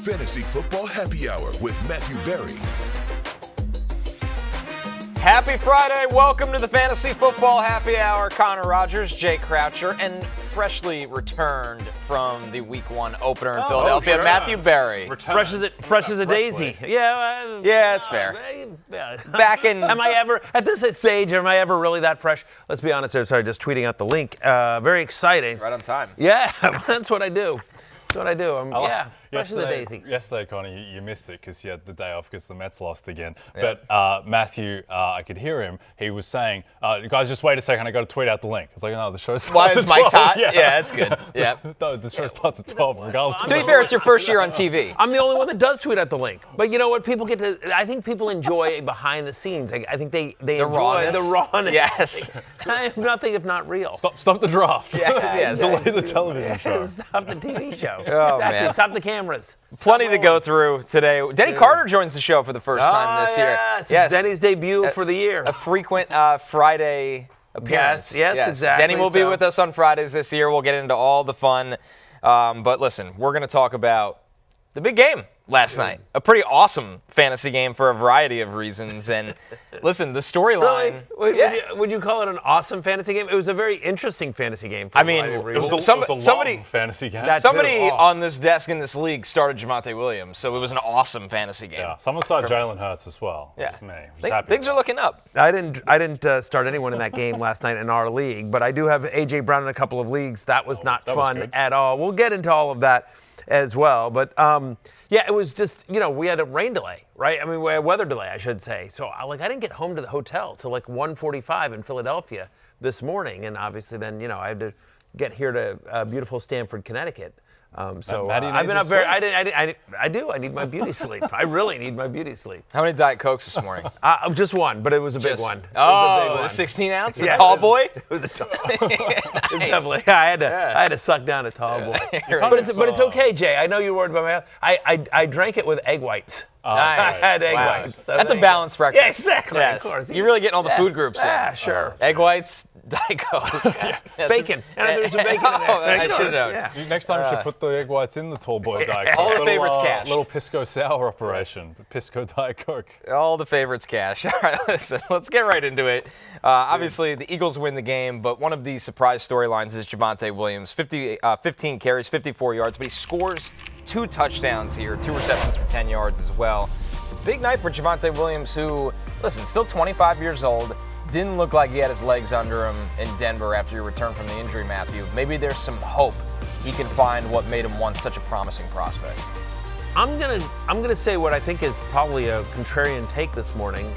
Fantasy Football Happy Hour with Matthew Berry. Happy Friday. Welcome to the Fantasy Football Happy Hour. Connor Rogers, Jay Croucher, and freshly returned from the Week 1 opener in Philadelphia, sure. Matthew Berry. Fresh as a daisy. Yeah, it's fair. Back in... Am I ever, at this stage, am I ever really that fresh? Let's be honest, sorry, just tweeting out the link. Very exciting. Right on time. Yeah, that's what I do. That's what I do. Fresh as a daisy. Yesterday, Connie, you missed it because you had the day off because the Mets lost again. Yeah. But Matthew, I could hear him. He was saying, guys, just wait a second. I got to tweet out the link. It's like, no, the show starts at 12. Why is Mike's hot? Yeah, that's good. Yeah. No, the show starts at 12 regardless. To be fair, it's your first year on TV. I'm the only one that does tweet out the link. But you know what? I think people enjoy behind the scenes. I think they enjoy the rawness. Yes. I have nothing if not real. Stop the draft. Yeah. Delay the television show. Stop the TV show. Oh, man. Stop the cameras. Plenty to go through today. Denny Carter joins the show for the first time this year. Yes, Denny's debut for the year. A frequent Friday appearance. Yes, exactly. Denny will be with us on Fridays this year. We'll get into all the fun. But listen, we're going to talk about the big game last night. A pretty awesome fantasy game for a variety of reasons. And listen, the storyline. Really? Would you call it an awesome fantasy game? It was a very interesting fantasy game. For I mean, It was a long fantasy game. Somebody on this desk in this league started Javonte Williams, so it was an awesome fantasy game. Yeah, someone started Jalen Hurts as well. Yeah, It was me. Things are looking up. I didn't start anyone in that game last night in our league, but I do have A.J. Brown in a couple of leagues. That was not fun at all. We'll get into all of that as well, but it was just, we had a rain delay, right? I mean, we had a weather delay, I should say. So I didn't get home to the hotel till 1:45 in Philadelphia this morning, and obviously then I had to get here to beautiful Stamford, Connecticut. So I've been up very. I do. I need my beauty sleep. I really need my beauty sleep. How many Diet Cokes this morning? Just one, but it was a big one. The 16 ounce, the tall boy. It was a tall. Nice. Definitely. I had to suck down a tall boy. But it's okay, Jay. I know you're worried about my health. I drank it with egg whites. Nice. I had egg whites. So that's a balanced breakfast. Yeah, exactly. Yes. Of course. You're really getting all the food groups in. Yeah, sure. Egg whites, Diet Coke. Bacon. And there's some bacon in there. I should have known. Yeah. Next time you should put the egg whites in the tall boy Diet Coke. All the favorites cash. Little Pisco sour operation. Pisco Diet Coke. All the favorites cash. All right, listen, let's get right into it. Obviously, the Eagles win the game, but one of the surprise storylines is Javonte Williams. 15 carries, 54 yards, but he scores 2 touchdowns here, 2 receptions for 10 yards as well. Big night for Javonte Williams, who, listen, still 25 years old, didn't look like he had his legs under him in Denver after he returned from the injury, Matthew. Maybe there's some hope he can find what made him once such a promising prospect. I'm gonna say what I think is probably a contrarian take this morning.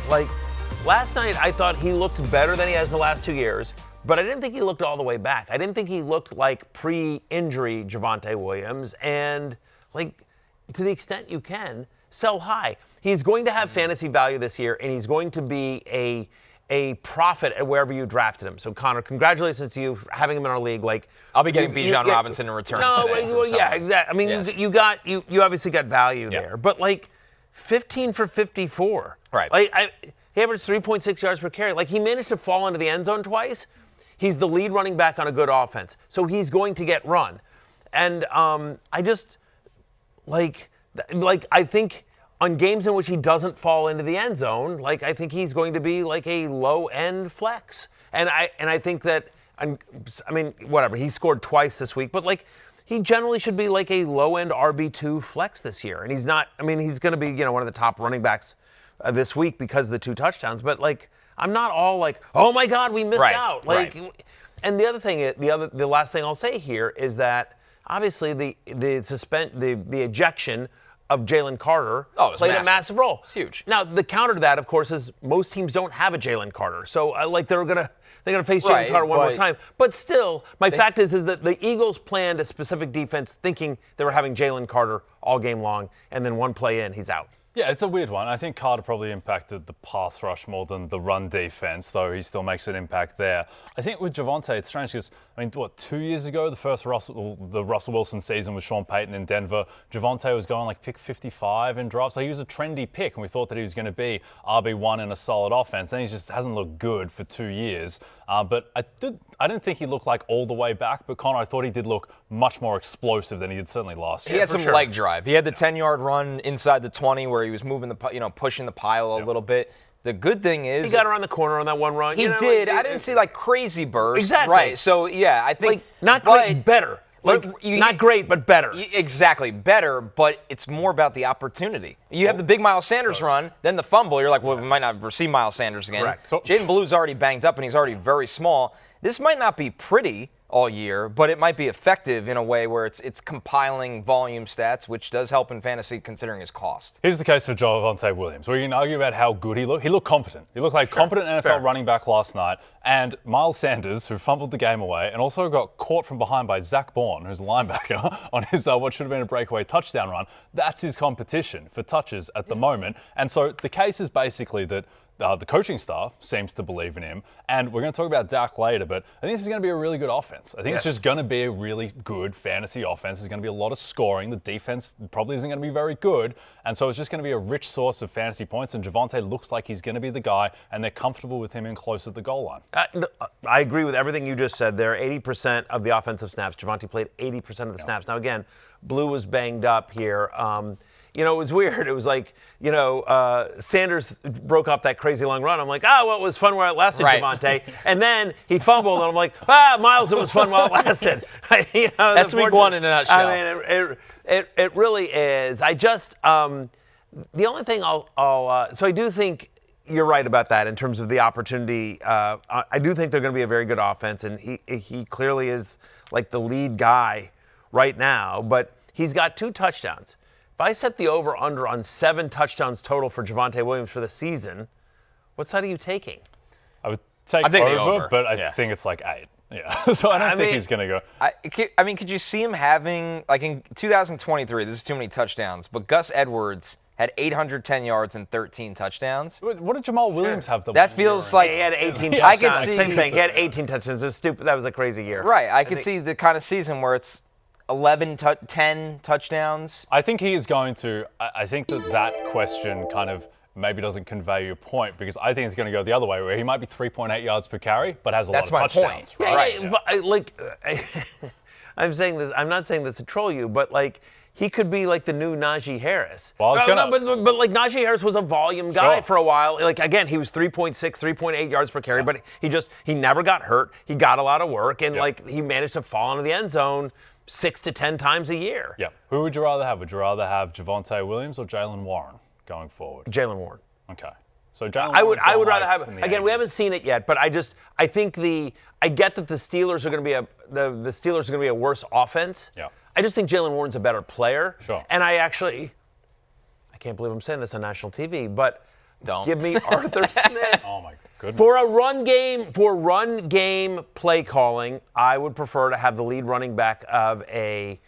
Last night I thought he looked better than he has the last 2 years, but I didn't think he looked all the way back. I didn't think he looked like pre-injury Javonte Williams, and to the extent you can, sell high. He's going to have fantasy value this year, and he's going to be a profit at wherever you drafted him. So, Connor, congratulations to you for having him in our league. I'll be getting Bijan Robinson in return today. Well, yeah, exactly. I mean, yes. you obviously got value there, but 15 for 54. Right. He averaged 3.6 yards per carry. He managed to fall into the end zone twice. He's the lead running back on a good offense, so he's going to get run. And I just I think on games in which he doesn't fall into the end zone, I think he's going to be a low-end flex. And I think that, whatever, he scored twice this week, but he generally should be a low-end RB2 flex this year. And he's not, he's going to be, one of the top running backs this week because of the 2 touchdowns. But I'm not all oh my God, we missed out. And the other thing, the last thing I'll say here is that obviously the ejection of Jalen Carter played a massive role. It's huge. Now the counter to that, of course, is most teams don't have a Jalen Carter, so they're gonna face Jalen Carter one more time. But still, my fact is that the Eagles planned a specific defense, thinking they were having Jalen Carter all game long, and then one play in, he's out. Yeah, it's a weird one. I think Carter probably impacted the pass rush more than the run defense, though he still makes an impact there. I think with Javonte, it's strange because, 2 years ago, the first Russell Wilson season with Sean Payton in Denver, Javonte was going like pick 55 in drafts. So he was a trendy pick, and we thought that he was going to be RB1 in a solid offense. Then he just hasn't looked good for 2 years. But I didn't think he looked like all the way back, but Connor, I thought he did look much more explosive than he did certainly last year. He had some leg drive. He had the 10-yard run inside the 20 where he was moving pushing the pile a little bit. The good thing is he got around the corner on that one run. He did. I didn't see like crazy bursts. Exactly. Right. So yeah, I think not great, better. Not great, but better. Exactly, better, but it's more about the opportunity. You have the big Miles Sanders run, then the fumble. You're like, well, we might not ever see Miles Sanders again. Correct. Jaden Blue's already banged up, and he's already very small. This might not be pretty all year, but it might be effective in a way where it's compiling volume stats, which does help in fantasy considering his cost. Here's the case for Javonte Williams. We can argue about how good he looked. He looked competent. He looked like competent NFL running back last night. And Miles Sanders, who fumbled the game away and also got caught from behind by Zach Bourne, who's a linebacker, on his what should have been a breakaway touchdown run. That's his competition for touches at the moment. And so the case is basically that the coaching staff seems to believe in him. And we're going to talk about Dak later, but I think this is going to be a really good offense. I think it's just going to be a really good fantasy offense. There's going to be a lot of scoring. The defense probably isn't going to be very good. And so it's just going to be a rich source of fantasy points. And Javonte looks like he's going to be the guy, and they're comfortable with him in close to the goal line. I agree with everything you just said there. 80% of the offensive snaps. Javonte played 80% of the snaps. Now, again, Blue was banged up here. It was weird. It was like, Sanders broke off that crazy long run. I'm like, it was fun while it lasted, Javonte. And then he fumbled, and I'm like, Miles, it was fun while it lasted. That's week one in a nutshell. I mean, it really is. I just, the only thing so I do think you're right about that in terms of the opportunity. I do think they're going to be a very good offense, and he clearly is like the lead guy right now, but he's got 2 touchdowns. If I set the over-under on 7 touchdowns total for Javonte Williams for the season, what side are you taking? I would take over, but I think it's like 8. Yeah, so I don't think he's going to go. Could you see him having, like in 2023, this is too many touchdowns, but Gus Edwards had 810 yards and 13 touchdowns. What did Jamal Williams have? That feels like he had 18 touchdowns. I could see, same thing. He had 18 touchdowns. It was stupid. That was a crazy year. Right. I could see the kind of season where it's 10 touchdowns. I think he is going to. I think that question kind of maybe doesn't convey your point, because I think it's going to go the other way, where he might be 3.8 yards per carry, but has a lot of touchdowns. That's my point. But I'm saying this. I'm not saying this to troll you, but he could be like the new Najee Harris. Well, but Najee Harris was a volume guy for a while. Again, he was 3.6, 3.8 yards per carry, but he never got hurt. He got a lot of work, and he managed to fall into the end zone 6 to 10 times a year. Yeah. Who would you rather have? Would you rather have Javonte Williams or Jaylen Warren going forward? Jaylen Warren. Okay. So Jaylen I would rather have. Again, we haven't seen it yet, but I think I get that the Steelers are going to be the Steelers are going to be a worse offense. Yeah. I just think Jalen Warren's a better player. Sure. And I can't believe I'm saying this on national TV, but don't give me Arthur Smith. Oh my goodness. For run game play calling, I would prefer to have the lead running back of a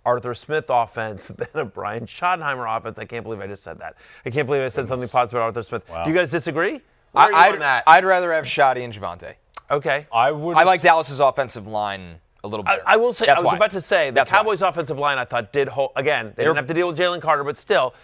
Arthur Smith offense than a Brian Schottenheimer offense. I can't believe I just said that. I can't believe I said something positive about Arthur Smith. Wow. Do you guys disagree? I'd rather have Shoddy and Javonte. Okay. I like Dallas's offensive line a little bit. I will say, I was about to say, the Cowboys' offensive line, I thought did hold. Again, they didn't have to deal with Jalen Carter, but still,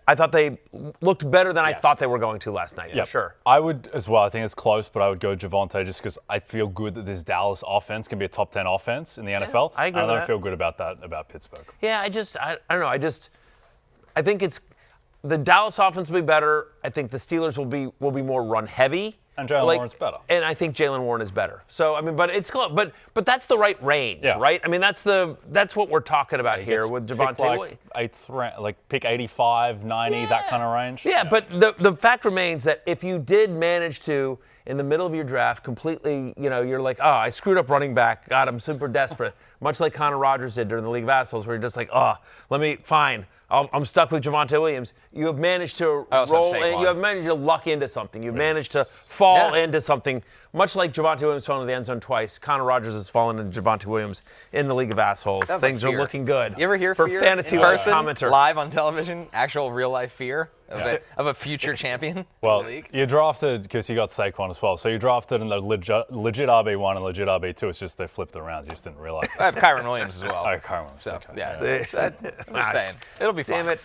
I thought they looked better than I thought they were going to last night, for sure. I would as well. I think it's close, but I would go Javonte just because I feel good that this Dallas offense can be a top 10 offense in the NFL. I agree with that. I don't feel good about that about Pittsburgh. Yeah, I don't know. I think it's the Dallas offense will be better. I think the Steelers will be more run heavy. And Jaylen Warren's better. And I think Jaylen Warren is better. So but it's close. But that's the right range, right? I mean, that's what we're talking about here with Javonte. Pick 85, 90, that kind of range. Yeah, but the fact remains that if you did manage to, in the middle of your draft, completely, you're like, oh, I screwed up running back. God, I'm super desperate. Much like Connor Rogers did during the League of Assholes, where you're just like, oh, I'm stuck with Javonte Williams. You have managed to roll in. You have managed to luck into something. You've managed to fall into something. Much like Javonte Williams fell into the end zone twice, Connor Rogers has fallen into Javonte Williams in the League of Assholes. Things are looking good. You ever hear for fear fantasy in person, commenter live on television? Actual real life fear of a future champion? Well, in the league? you drafted because you got Saquon as well. So you drafted in the legit RB1 and legit RB2. It's just they flipped it around. You just didn't realize. I have Kyron Williams as well. Oh, Kyron Williams. So, okay. Yeah. I'm saying. It'll be fun. Damn it.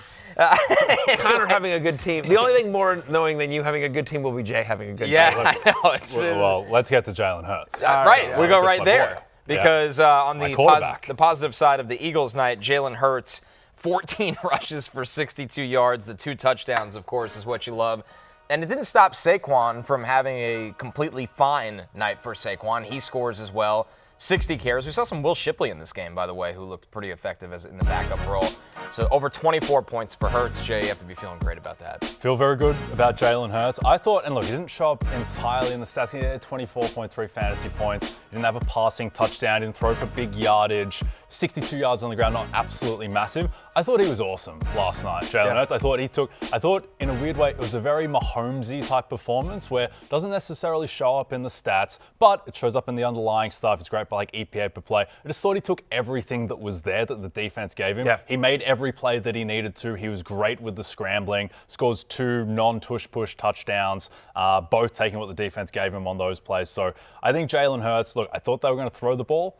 Connor having a good team. The only thing more knowing than you having a good team will be Jay having a good team. Yeah, I know. Well, let's get to Jalen Hurts. Right, we go right there. Boy. Because on the positive side of the Eagles night, Jalen Hurts, 14 rushes for 62 yards. The 2 touchdowns, of course, is what you love. And it didn't stop Saquon from having a completely fine night for Saquon. He scores as well. 60 carries. We saw some Will Shipley in this game, by the way, who looked pretty effective in the backup role. So over 24 points for Hurts. Jay, you have to be feeling great about that. Feel very good about Jalen Hurts. I thought, and look, he didn't show up entirely in the stats. He had 24.3 fantasy points. He didn't have a passing touchdown. He didn't throw for big yardage. 62 yards on the ground, not absolutely massive. I thought he was awesome last night, Jalen Hurts. I thought in a weird way, it was a very Mahomesy type performance where it doesn't necessarily show up in the stats, but it shows up in the underlying stuff. It's great by like EPA per play. I just thought he took everything that was there that the defense gave him. Yeah. He made every play that he needed to. He was great with the scrambling, scores 2 non-tush-push touchdowns, both taking what the defense gave him on those plays. So I think Jalen Hurts, look, I thought they were going to throw the ball.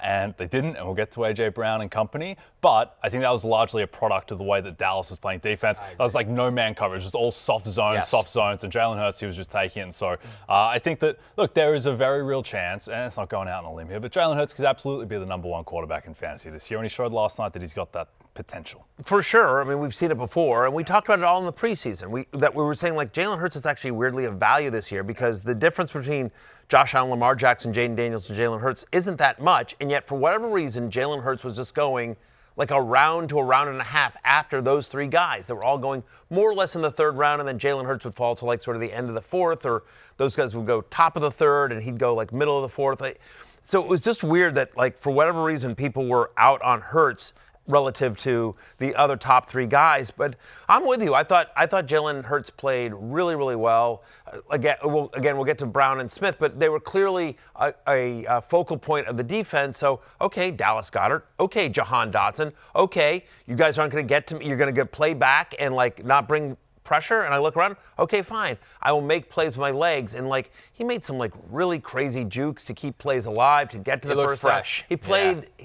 And they didn't, and we'll get to A.J. Brown and company. But I think that was largely a product of the way that Dallas was playing defense. That was like no man coverage, just all soft zones, and Jalen Hurts, he was just taking it. And so I think that, look, there is a very real chance, and it's not going out on a limb here, but Jalen Hurts could absolutely be the #1 quarterback in fantasy this year, and he showed last night that he's got that potential. For sure. I mean, we've seen it before, and we talked about it all in the preseason. We were saying, like, Jalen Hurts is actually weirdly of value this year because the difference between Josh Allen, Lamar Jackson, Jaden Daniels, and Jalen Hurts isn't that much, and yet for whatever reason, Jalen Hurts was just going like a round to a round and a half after those 3 guys that were all going more or less in the 3rd round, and then Jalen Hurts would fall to like sort of the end of the 4th, or those guys would go top of the 3rd, and he'd go like middle of the 4th. So it was just weird that, like, for whatever reason, people were out on Hurts relative to the other top 3 guys. But I'm with you. I thought Jalen Hurts played really, really well. Again, we'll get to Brown and Smith, but they were clearly a focal point of the defense. So, okay, Dallas Goedert. Okay, Jahan Dotson. Okay, you guys aren't going to get to me. You're going to get play back and, like, not bring pressure. And I look around. Okay, fine. I will make plays with my legs. And, like, he made some, like, really crazy jukes to keep plays alive, to get to the first down. He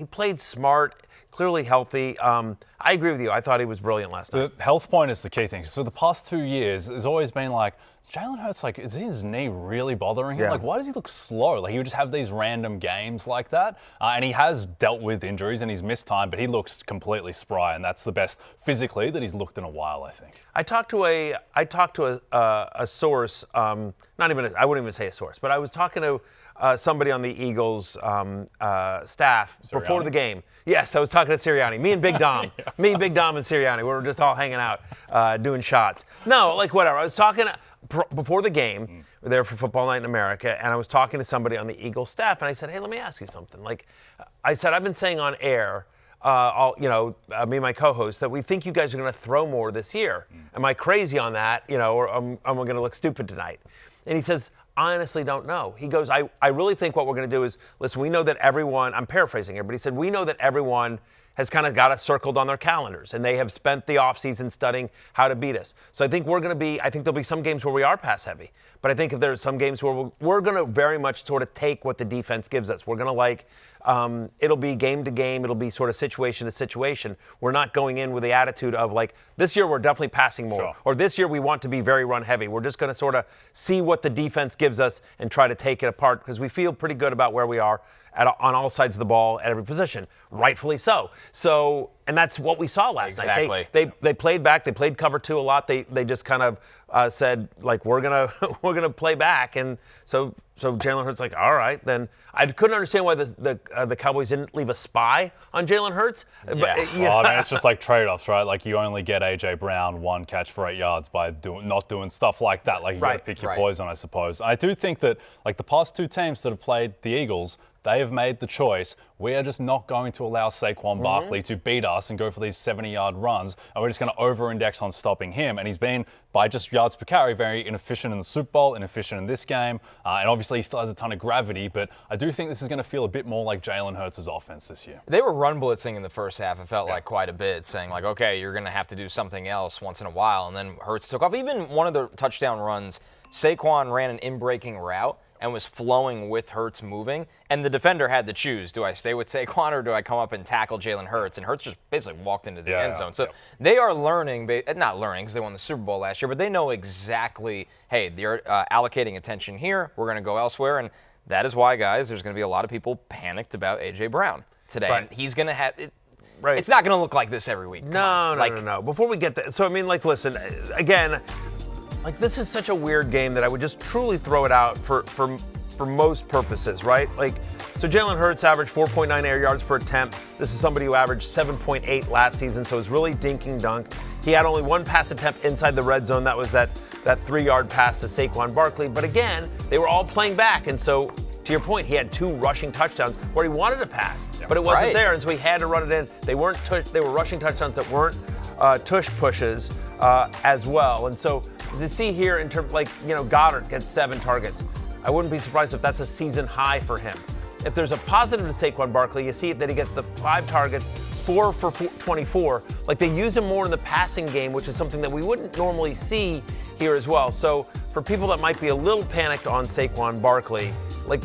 played smart. Clearly healthy. I agree with you. I thought he was brilliant last night. The health point is the key thing. So the past 2 years, there's always been like, Jalen Hurts, like, is his knee really bothering him? Yeah. Like, why does he look slow? Like, he would just have these random games like that. And he has dealt with injuries and he's missed time, but he looks completely spry, and that's the best physically that he's looked in a while, I think. I talked to a source, I wouldn't even say a source, but I was talking to somebody on the Eagles staff before the game. Yes, I was talking to Sirianni. Me and Big Dom. Yeah. Me, Big Dom, and Sirianni. We were just all hanging out, doing shots. No, like, whatever. I was talking before the game. We're there for Football Night in America, and I was talking to somebody on the Eagles staff, and I said, hey, let me ask you something. Like, I said, I've been saying on air, me and my co-host, that we think you guys are going to throw more this year. Am I crazy on that? Or am I going to look stupid tonight? And he says, I honestly don't know. He goes, I really think what we're going to do is, listen, we know that everyone, I'm paraphrasing here, but he said, we know that everyone has kind of got us circled on their calendars, and they have spent the offseason studying how to beat us. So I think there'll be some games where we are pass heavy, but I think if there's some games where we're going to very much sort of take what the defense gives us. We're going to it'll be game to game. It'll be sort of situation to situation. We're not going in with the attitude of like, this year we're definitely passing more, or this year we want to be very run heavy. We're just going to sort of see what the defense gives us and try to take it apart because we feel pretty good about where we are on all sides of the ball at every position, rightfully so. So And that's what we saw last Exactly. night. They played back. They played cover 2 a lot. They just kind of said, like, we're gonna play back. And so Jalen Hurts like, all right, then. I couldn't understand why the Cowboys didn't leave a spy on Jalen Hurts. Yeah. Well, I mean, it's just like trade-offs, right? Like, you only get A.J. Brown 1 catch for 8 yards by not doing stuff like that. Like, you got to pick your poison, I suppose. I do think that, like, the past 2 teams that have played the Eagles, they have made the choice. We are just not going to allow Saquon Barkley to beat us and go for these 70-yard runs, and we're just going to over-index on stopping him. And he's been, by just yards per carry, very inefficient in the Super Bowl, inefficient in this game, and obviously he still has a ton of gravity, but I do think this is going to feel a bit more like Jalen Hurts' offense this year. They were run blitzing in the first half, it felt like quite a bit, saying like, okay, you're going to have to do something else once in a while, and then Hurts took off. Even one of the touchdown runs, Saquon ran an in-breaking route and was flowing with Hurts moving, and the defender had to choose, do I stay with Saquon or do I come up and tackle Jalen Hurts? And Hurts just basically walked into the end zone. So they are learning, not learning because they won the Super Bowl last year, but they know exactly, hey, they're allocating attention here, we're going to go elsewhere, and that is why, guys, there's going to be a lot of people panicked about A.J. Brown today. Right. And he's going to have it. Right. It's not going to look like this every week. No. Before we get there, so I mean, like, listen, again, like, this is such a weird game that I would just truly throw it out for most purposes, right? Like, so Jalen Hurts averaged 4.9 air yards per attempt. This is somebody who averaged 7.8 last season, so it was really dinking dunk. He had only 1 pass attempt inside the red zone. That was that 3-yard pass to Saquon Barkley. But again, they were all playing back, and so to your point, he had 2 rushing touchdowns where he wanted to pass, but it wasn't there, and so he had to run it in. They weren't they were rushing touchdowns that weren't tush pushes as well. And so as you see here, in terms, like, you know, Goedert gets 7 targets. I wouldn't be surprised if that's a season high for him. If there's a positive to Saquon Barkley, you see that he gets the 5 targets, 4 for 24. Like, they use him more in the passing game, which is something that we wouldn't normally see here as well. So for people that might be a little panicked on Saquon Barkley, like,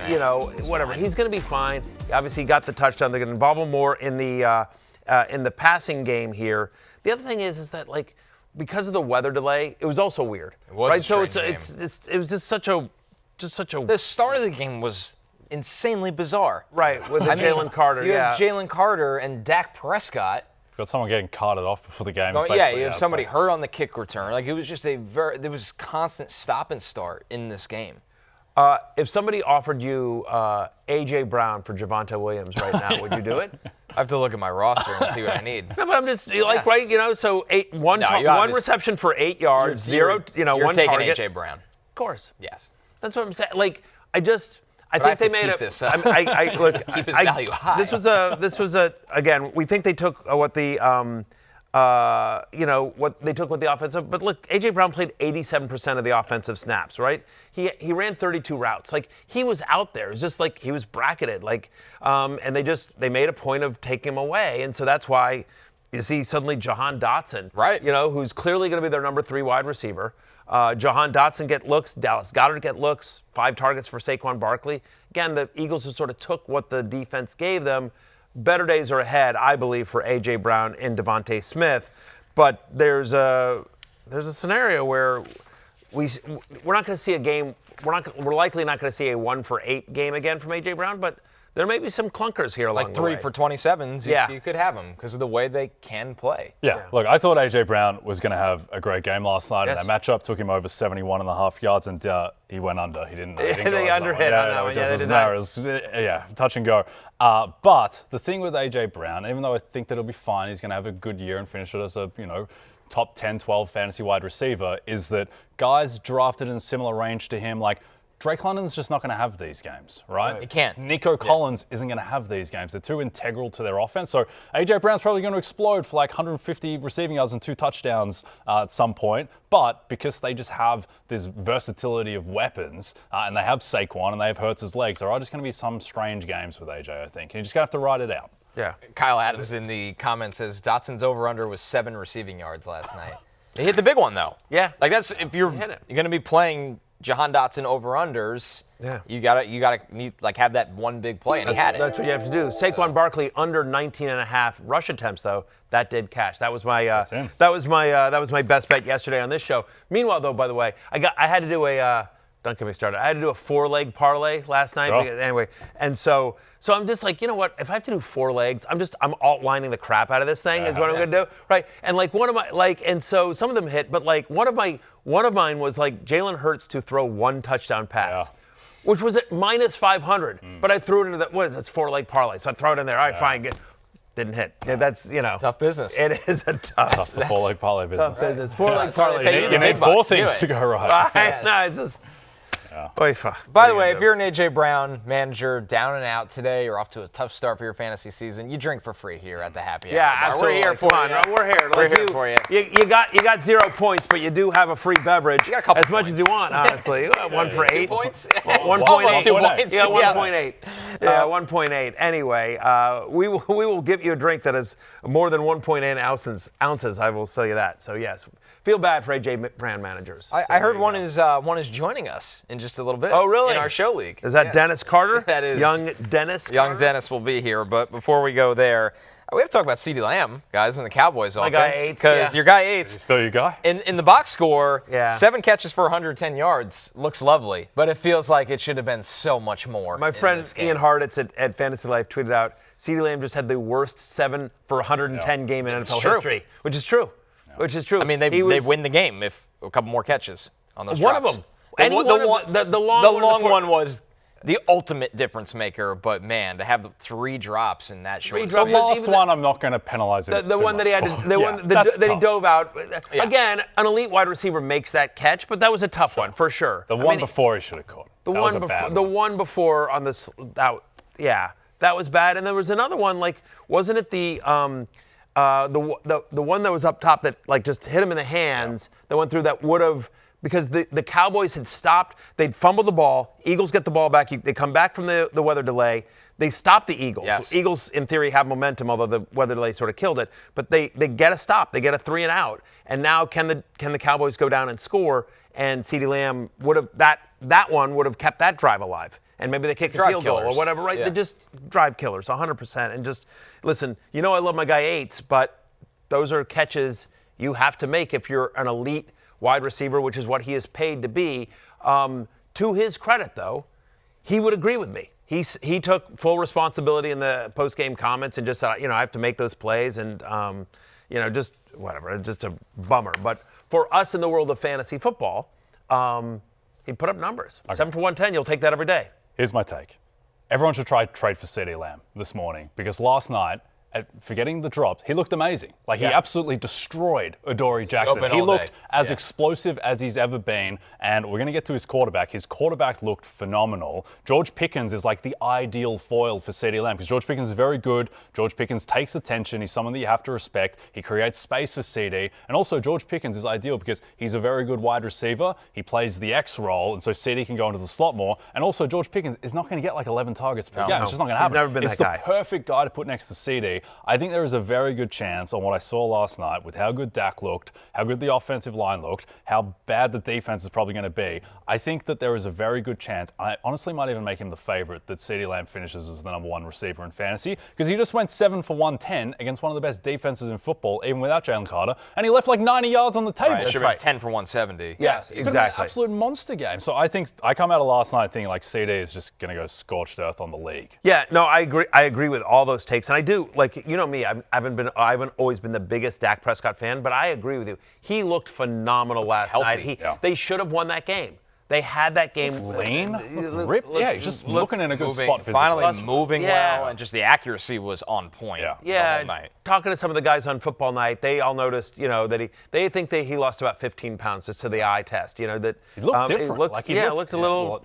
you know, whatever, he's going to be fine. He obviously got the touchdown. They're going to involve him more in the passing game here. The other thing is that, like, because of the weather delay, it was also weird. It was right? So it was just such a. The start of the game was insanely bizarre. Right, with Jalen Carter. You have Jalen Carter and Dak Prescott. You've got someone getting carted off before the game. Yeah, you have somebody hurt on the kick return. Like, it was just there was constant stop and start in this game. If somebody offered you A.J. Brown for Javonte Williams right now, would you do it? I have to look at my roster and see what I need. No, but I'm just like, right, you know, so one reception for 8 yards, 0, you know, you're 1 taking target. A.J. Brown. Of course. Yes. That's what I'm saying. Like, I think they made it. Look, keep his value high. This was a again. We think they took what the what they took with the offensive. But look, A.J. Brown played 87% of the offensive snaps, right? He ran 32 routes. Like, he was out there. It was just like he was bracketed. Like, and they made a point of taking him away, and so that's why you see suddenly Jahan Dotson, right? You know, who's clearly going to be their number 3 wide receiver. Jahan Dotson get looks. Dallas Goedert get looks. 5 targets for Saquon Barkley. Again, the Eagles just sort of took what the defense gave them. Better days are ahead, I believe, for A.J. Brown and Devontae Smith. But there's a scenario where we're not going to see a game. We're likely not going to see a 1-for-8 game again from A.J. Brown, but there may be some clunkers here along the way. Like 3 for 27s, you could have them because of the way they can play. Yeah, look, I thought A.J. Brown was going to have a great game last night, and that matchup took him over 71.5 yards, and he went under. He didn't. They underhit on that one. Yeah, it was touch and go. But the thing with A.J. Brown, even though I think that he'll be fine, he's going to have a good year and finish it as a, top 10, 12 fantasy wide receiver, is that guys drafted in similar range to him, like Drake London's just not going to have these games, right? He can't. Nico Collins isn't going to have these games. They're too integral to their offense. So A.J. Brown's probably going to explode for like 150 receiving yards and 2 touchdowns at some point. But because they just have this versatility of weapons, and they have Saquon and they have Hurts' legs, there are just going to be some strange games with A.J., I think. And you're just going to have to ride it out. Yeah. Kyle Adams in the comments says Dotson's over-under was 7 receiving yards last night. He hit the big one, though. Yeah. Like, that's if you're going to be playing Jahan Dotson over-unders, you gotta have that one big play, and he had it. That's what you have to do. Saquon Barkley under 19.5 rush attempts, though. That did cash. That was my that was my best bet yesterday on this show. Meanwhile, though, by the way, I had to do don't get me started. I had to do a 4-leg parlay last night. Sure. Anyway, and so I'm just like, you know what? If I have to do 4 legs, I'm alt-lining the crap out of this thing is what I'm going to do, right? And like and so some of them hit, but like one of mine was like Jalen Hurts to throw 1 touchdown pass. Yeah. Which was at minus 500, but I threw it into it's 4-leg parlay, so I throw it in there. All right, fine, good. Didn't hit. Yeah, that's It's tough business. It is a tough 4-leg parlay business. tough business. 4-leg parlay. You need 4 things to go right. No, it's just. By the way, if you're an A.J. Brown manager down and out today, you're off to a tough start for your fantasy season, you drink for free here at the Happy Hour. Yeah, absolutely. We're here for you. We're here. We're here for you. You got 0 points, but you do have a free beverage. You got a couple as much as you want, honestly. 1 for 8. 2 points? 1.8. 2 points. Yeah, 1.8. 1.8. Anyway, we will give you a drink that is more than 1.8 ounces. I will tell you that. So yes. Feel bad for A.J. Brown managers. I heard one is joining us in just a little bit. Oh, really? In our show league. Is that Dennis Carter? That is. Young Dennis Carter? Young Dennis will be here, but before we go there, we have to talk about CeeDee Lamb, guys, in the Cowboys offense. guy Yates, because your guy Yates. Still your guy? In the box score, 7 catches for 110 yards looks lovely, but it feels like it should have been so much more. My friend Ian Harditz at Fantasy Life tweeted out, CeeDee Lamb just had the worst 7 for 110 game in NFL history, which is true. Which is true. I mean, they win the game if a couple more catches on those one drops. of them. The long one was the ultimate difference maker, but man, to have 3 drops in that short. The last one, I'm not going to penalize it. The one that he had, that he dove out. Again, an elite wide receiver makes that catch, but that was a tough one for sure. The one before he should have caught. The one before on this, that was bad. And there was another one, like, wasn't it the one that was up top that like just hit him in the hands that went through that would have, because the Cowboys had stopped, they'd fumbled the ball, Eagles get the ball back, they come back from the weather delay, they stop the Eagles. Yes. So Eagles in theory have momentum, although the weather delay sort of killed it, but they get a stop, they get a 3 and out, and now can the Cowboys go down and score? And CeeDee Lamb would have that one would have kept that drive alive. And maybe they kick a field goal or whatever, right? Yeah. They're just drive killers, 100%. And just, listen, I love my guy Yates, but those are catches you have to make if you're an elite wide receiver, which is what he is paid to be. To his credit, though, he would agree with me. He took full responsibility in the post-game comments and just said, I have to make those plays and, just whatever, just a bummer. But for us in the world of fantasy football, he put up numbers. Okay. 7 for 110, you'll take that every day. Here's my take. Everyone should try trade for CeeDee Lamb this morning because last night, forgetting the drops, he looked amazing. Like, he absolutely destroyed Adoree Jackson. He looked as explosive as he's ever been, and we're going to get to his quarterback. His quarterback looked phenomenal. George Pickens is like the ideal foil for CeeDee Lamb because George Pickens is very good. George Pickens takes attention. He's someone that you have to respect. He creates space for CeeDee. And also, George Pickens is ideal because he's a very good wide receiver. He plays the X role, and so CeeDee can go into the slot more. And also, George Pickens is not going to get like 11 targets per game. It's just not going to happen. He's never been that guy. It's the perfect guy to put next to CeeDee. I think there is a very good chance on what I saw last night with how good Dak looked, how good the offensive line looked, how bad the defense is probably going to be. I think that there is a very good chance, I honestly might even make him the favorite, that CeeDee Lamb finishes as the number 1 receiver in fantasy because he just went 7 for 110 against one of the best defenses in football, even without Jalen Carter, and he left like 90 yards on the table. Right, it should have been 10 for 170. Yes, exactly. An absolute monster game. So I think I come out of last night thinking like CeeDee is just going to go scorched earth on the league. Yeah, no, I agree. I agree with all those takes, and I do. Like, me, I haven't always been the biggest Dak Prescott fan, but I agree with you. He looked phenomenal last night. They should have won that game. They had that game. Lean, ripped. He's just looking in a good spot physically. Finally moving well, and just the accuracy was on point. The whole night. Talking to some of the guys on Football Night, they all noticed, that they think that he lost about 15 pounds just to the eye test. That he looked different. Looked a little,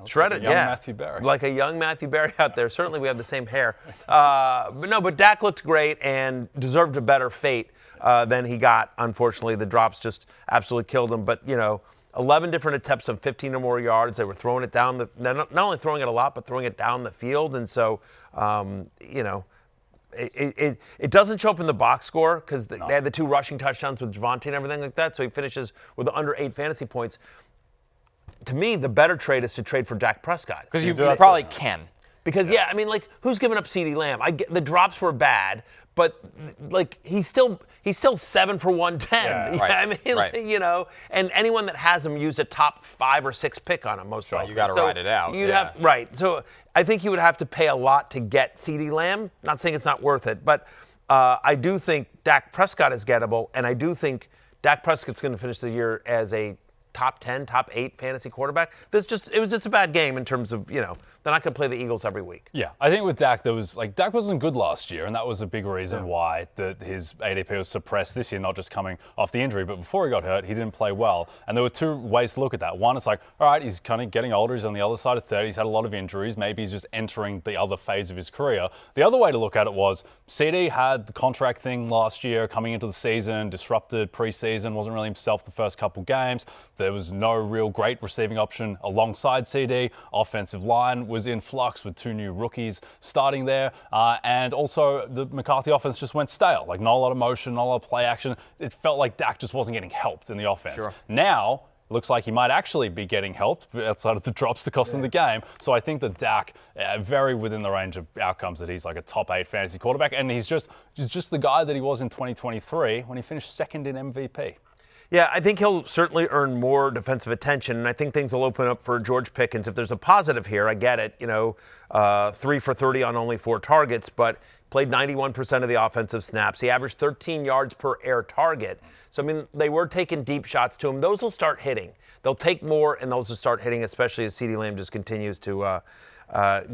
shredded. Like a young Matthew Berry. Like a young Matthew Berry out there. Certainly, we have the same hair. But Dak looked great and deserved a better fate than he got. Unfortunately, the drops just absolutely killed him. But 11 different attempts of 15 or more yards. They were throwing it down not only throwing it a lot, but throwing it down the field. And so, it doesn't show up in the box score because they had the 2 rushing touchdowns with Javonte and everything like that. So he finishes with under 8 fantasy points. To me, the better trade is to trade for Dak Prescott. Because you probably can. Because, I mean, like, who's giving up CeeDee Lamb? The drops were bad, but, like, he's still 7 for 110. Yeah, right. I mean, like, you know, and anyone that has him used a top 5 or 6 pick on him most likely. You got to ride it out. You'd have, right. So I think you would have to pay a lot to get CeeDee Lamb. Not saying it's not worth it, but I do think Dak Prescott is gettable, and I do think Dak Prescott's going to finish the year as a top 10, top 8 fantasy quarterback. It was just a bad game in terms of, you know, they're not going to play the Eagles every week. Yeah, I think with Dak, Dak wasn't good last year, and that was a big reason why his ADP was suppressed this year, not just coming off the injury, but before he got hurt, he didn't play well. And there were two ways to look at that. One, it's like, all right, he's kind of getting older, he's on the other side of 30, he's had a lot of injuries, maybe he's just entering the other phase of his career. The other way to look at it was, CD had the contract thing last year, coming into the season, disrupted preseason, wasn't really himself the first couple games. There was no real great receiving option alongside CD. Offensive line was in flux with 2 new rookies starting there. And also the McCarthy offense just went stale. Like not a lot of motion, not a lot of play action. It felt like Dak just wasn't getting helped in the offense. Sure. Now, looks like he might actually be getting helped outside of the drops that cost him the game. So I think that Dak, very within the range of outcomes that he's like a top 8 fantasy quarterback. And he's just the guy that he was in 2023 when he finished second in MVP. Yeah, I think he'll certainly earn more defensive attention, and I think things will open up for George Pickens. If there's a positive here, I get it, 3 for 30 on only 4 targets, but played 91% of the offensive snaps. He averaged 13 yards per air target. So, I mean, they were taking deep shots to him. Those will start hitting. They'll take more, and those will start hitting, especially as CeeDee Lamb just continues to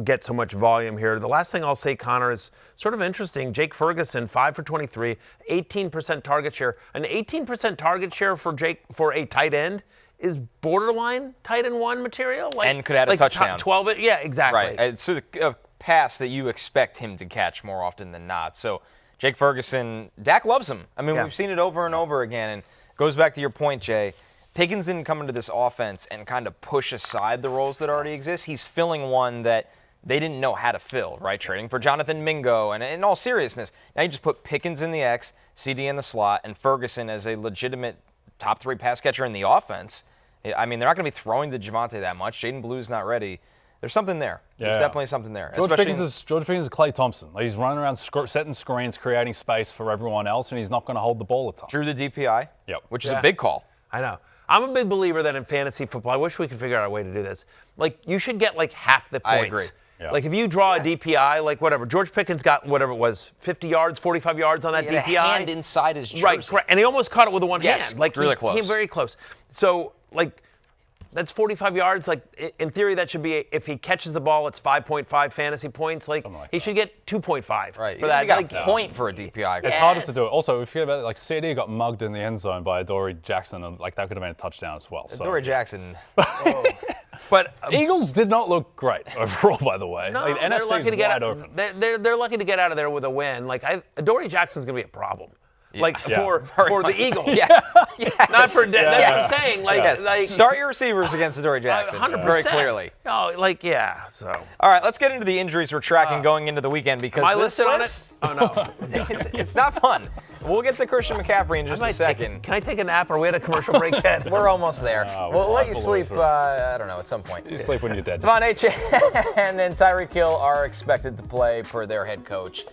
get so much volume here. The last thing I'll say, Connor, is sort of interesting. Jake Ferguson, 5 for 23, 18% target share. An 18% target share for a tight end is borderline tight end 1 material. And could add a touchdown. 12, yeah, exactly. Right. It's a pass that you expect him to catch more often than not. So Jake Ferguson, Dak loves him. I mean, we've seen it over and over again. And goes back to your point, Jay. Pickens didn't come into this offense and kind of push aside the roles that already exist. He's filling one that they didn't know how to fill, right? Trading for Jonathan Mingo. And in all seriousness, now you just put Pickens in the X, CD in the slot, and Ferguson as a legitimate top 3 pass catcher in the offense. I mean, they're not going to be throwing to Javonte that much. Jaden Blue's not ready. There's something there. There's definitely something there. George Pickens is Klay Thompson. Like, he's running around setting screens, creating space for everyone else, and he's not going to hold the ball a ton. Drew the DPI, which is a big call. I know. I'm a big believer that in fantasy football, I wish we could figure out a way to do this. Like, you should get like half the points. I agree. Yeah. Like, if you draw a DPI, like whatever, George Pickens got whatever it was, 50 yards, 45 yards on that DPI. He had a hand inside his jersey. Right, correct. And he almost caught it with one hand. Like, really close. He came very close. So, like, that's 45 yards. Like, in theory, that should be, if he catches the ball, it's 5.5 fantasy points. Like he should get 2.5 for that. You got a point for a DPI. It's harder to do it. Also, if you forget about it, like CD got mugged in the end zone by Adoree Jackson, and like that could have been a touchdown as well. Adoree Jackson. But Eagles did not look great overall, by the way. No, like, they're NFC lucky to is get wide out. open. They're lucky to get out of there with a win. Like Adoree Jackson's going to be a problem. Like for the Eagles. Not for that's what I'm saying. Like start your receivers against Adoree Jackson. 100%. Very clearly. Oh, so. All right, let's get into the injuries we're tracking going into the weekend because am I listed on it? Oh no. it's not fun. We'll get to Christian McCaffrey in just a second. Can I take a nap, or we had a commercial break yet? We're almost there. We'll let you sleep, I don't know, at some point. You sleep when you're dead. Devon Achane and Tyreek Hill are expected to play per their head coach.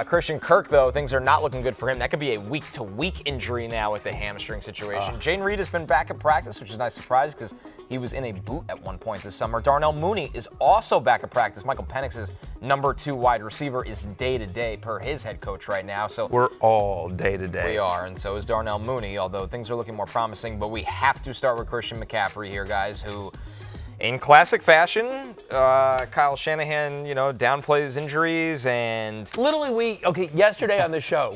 Christian Kirk, though, things are not looking good for him. That could be a week-to-week injury now with the hamstring situation. Jayden Reed has been back at practice, which is a nice surprise because he was in a boot at one point this summer. Darnell Mooney is also back at practice. Michael Penix's number 2 wide receiver is day-to-day per his head coach right now. So we're all day-to-day. We are, and so is Darnell Mooney, although things are looking more promising. But we have to start with Christian McCaffrey here, guys, who... in classic fashion, Kyle Shanahan, downplays injuries and... Literally, yesterday on the show,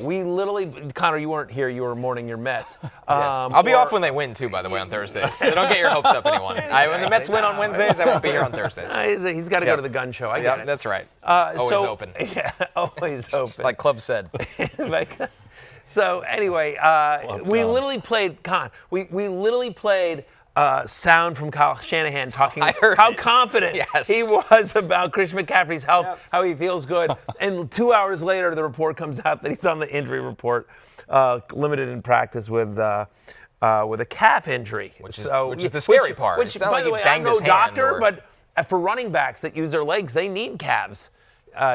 Connor, you weren't here, you were mourning your Mets. Yes. I'll be off when they win, too, by the way, on Thursdays. So don't get your hopes up, anyone. When the Mets win on Wednesdays, I won't be here on Thursdays. He's got to go to the gun show. I get it. That's right. Always open. Yeah, always open. Like Club said. So, anyway, we literally played, we literally played... sound from Kyle Shanahan talking how confident he was about Christian McCaffrey's health, how he feels good. And 2 hours later, the report comes out that he's on the injury report, limited in practice with a calf injury. Which is the scary part. Which by the way, I'm no doctor, but for running backs that use their legs, they need calves.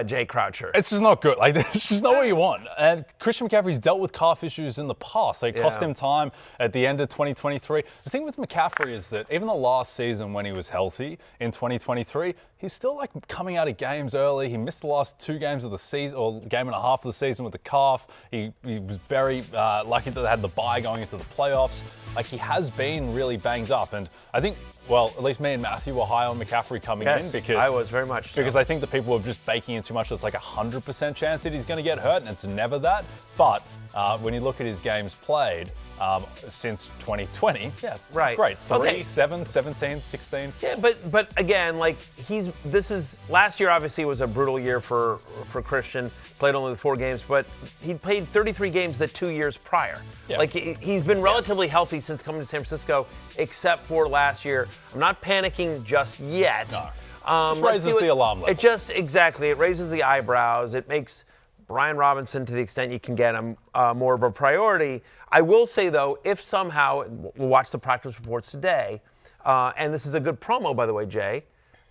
Jay Croucher. It's just not good. Like, it's just not what you want. And Christian McCaffrey's dealt with calf issues in the past. They cost him time at the end of 2023. The thing with McCaffrey is that even the last season when he was healthy in 2023, he's still like coming out of games early. He missed the last 2 games of the season, or game and a half of the season with the calf. He was very lucky that they had the bye going into the playoffs. Like, he has been really banged up. And I think, well, at least me and Matthew were high on McCaffrey coming in because I was very much so. Because I think the people were just baking in too much. It's like 100% chance that he's going to get hurt, and it's never that. But when you look at his games played since 2020, it's great. 3, 7, 17, 16. Yeah, but again, like last year obviously was a brutal year for Christian. Played only 4 games, but he played 33 games the 2 years prior. Yeah. Like he's been relatively healthy since coming to San Francisco, except for last year. I'm not panicking just yet. No. It raises the alarm level. It raises the eyebrows. It makes Brian Robinson, to the extent you can get him, more of a priority. I will say, though, if somehow, we'll watch the practice reports today, and this is a good promo, by the way, Jay,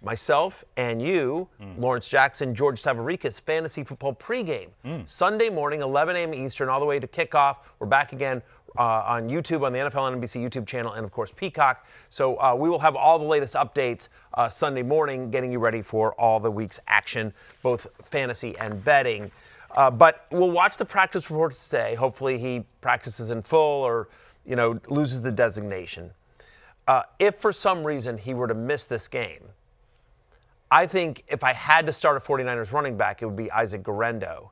myself and you, Lawrence Jackson, George Savarikas, Fantasy Football pregame, Sunday morning, 11 a.m. Eastern, all the way to kickoff. We're back again on YouTube, on the NFL and NBC YouTube channel, and of course Peacock. So we will have all the latest updates Sunday morning, getting you ready for all the week's action, both fantasy and betting. But we'll watch the practice reports today. Hopefully he practices in full or, loses the designation. If for some reason he were to miss this game, I think if I had to start a 49ers running back, it would be Isaac Guerendo.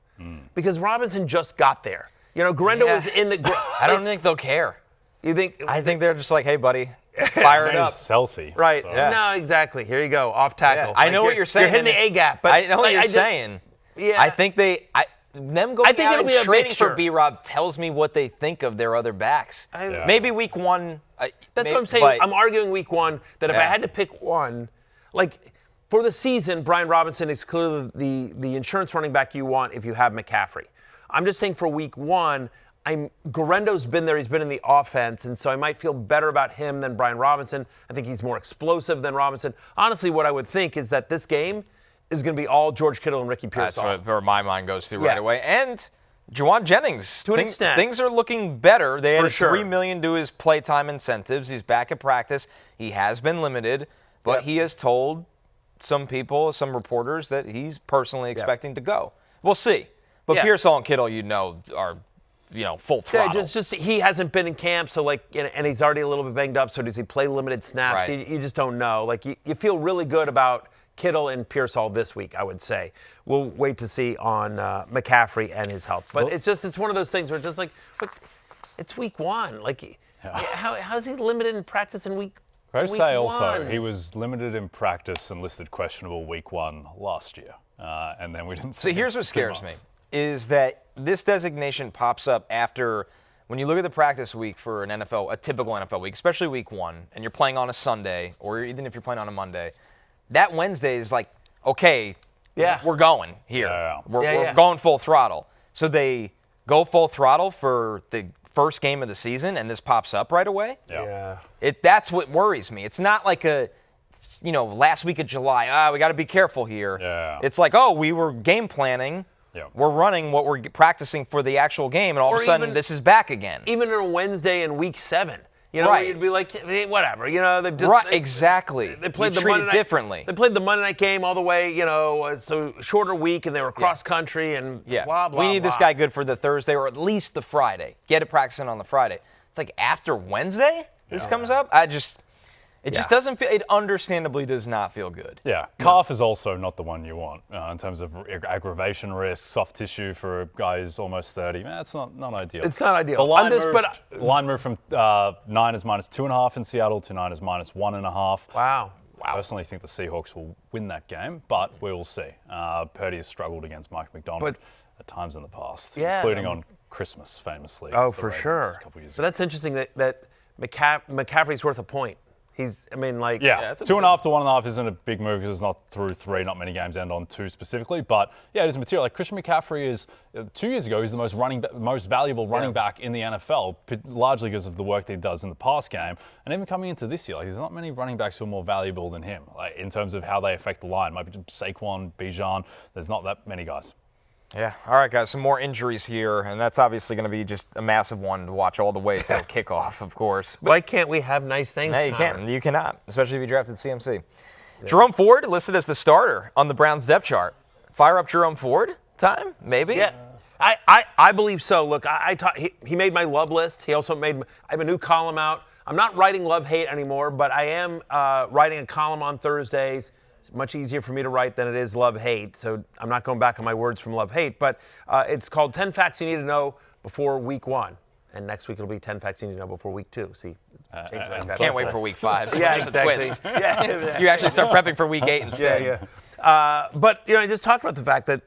Because Robinson just got there. Guerendo was in the... I don't think they'll care. You think? I think they're just like, hey, buddy, fire it up. He's healthy. Right. So. Yeah. No, exactly. Here you go. Off tackle. Yeah. I know what you're saying. You're hitting the A-gap. But I know what you're saying. Yeah. I think them going out and training for B-Rob tells me what they think of their other backs. Maybe week 1. That's what I'm saying. I'm arguing week 1 that if I had to pick one, like for the season, Brian Robinson is clearly the insurance running back you want if you have McCaffrey. I'm just saying for week 1, Guerendo's been there. He's been in the offense, and so I might feel better about him than Brian Robinson. I think he's more explosive than Robinson. Honestly, what I would think is that this game is going to be all George Kittle and Ricky Pearsall. That's where my mind goes to right away. And Juwan Jennings. To an extent. Things are looking better. They added $3 million to his playtime incentives. He's back at practice. He has been limited, but he has told some people, some reporters, that he's personally expecting to go. We'll see. But Pearsall and Kittle, are full throttle. Yeah, just he hasn't been in camp, so and he's already a little bit banged up. So does he play limited snaps? Right. You just don't know. You feel really good about Kittle and Pearsall this week, I would say. We'll wait to see on McCaffrey and his health. But it's one of those things where it's just like, it's week 1. How's he limited in practice in week? I'd say also he was limited in practice and listed questionable week 1 last year, and then we didn't. So here's what scares me. Is that this designation pops up after, when you look at the practice week for a typical NFL week, especially week 1, and you're playing on a Sunday, or even if you're playing on a Monday, that Wednesday is like, okay, we're going here. We're going full throttle. So they go full throttle for the first game of the season, and this pops up right away. That's what worries me. It's not like last week of July, we got to be careful here. It's like, we were game planning. We're running what we're practicing for the actual game, and all of a sudden this is back again. Even on a Wednesday in week 7, where you'd be like, hey, whatever, they've just exactly. They played differently. They played the Monday night game all the way, so shorter week, and they were cross country and blah blah. We need this guy good for the Thursday or at least the Friday. Get it practicing on the Friday. It's like after Wednesday this comes up. It just doesn't feel. It understandably does not feel good. Yeah, calf is also not the one you want in terms of aggravation risk, soft tissue for a guy who's almost 30. That's not ideal. It's not ideal. The line moved from Niners -2.5 in Seattle to Niners -1.5. Wow. I personally think the Seahawks will win that game, but we will see. Purdy has struggled against Mike McDonald at times in the past, including on Christmas, famously. Oh, for sure. A couple years ago. That's interesting that McCaffrey's worth a point. Yeah, 2.5 to 1.5 isn't a big move because it's not through 3, not many games end on 2 specifically. But yeah, it is material. Like Christian McCaffrey is 2 years ago, he's the most valuable running back in the NFL, largely because of the work that he does in the pass game. And even coming into this year, like, there's not many running backs who are more valuable than him, like in terms of how they affect the line. Might be Saquon, Bijan. There's not that many guys. Yeah. All right, guys, some more injuries here, and that's obviously going to be just a massive one to watch all the way till kickoff, of course. Why can't we have nice things? No, you can't. You cannot, especially if you drafted CMC. Yeah. Jerome Ford listed as the starter on the Browns depth chart. Fire up Jerome Ford time, maybe? Yeah. I believe so. Look, he made my love list. He also I have a new column out. I'm not writing love-hate anymore, but I am writing a column on Thursdays. It's much easier for me to write than it is love-hate, so I'm not going back on my words from love-hate. But it's called 10 Facts You Need to Know Before Week 1. And next week it'll be 10 Facts You Need to Know Before Week 2. See? Can't wait for Week 5. So yeah, there's exactly. a twist. Yeah. You actually start prepping for Week 8 instead. Yeah. But, I just talked about the fact that,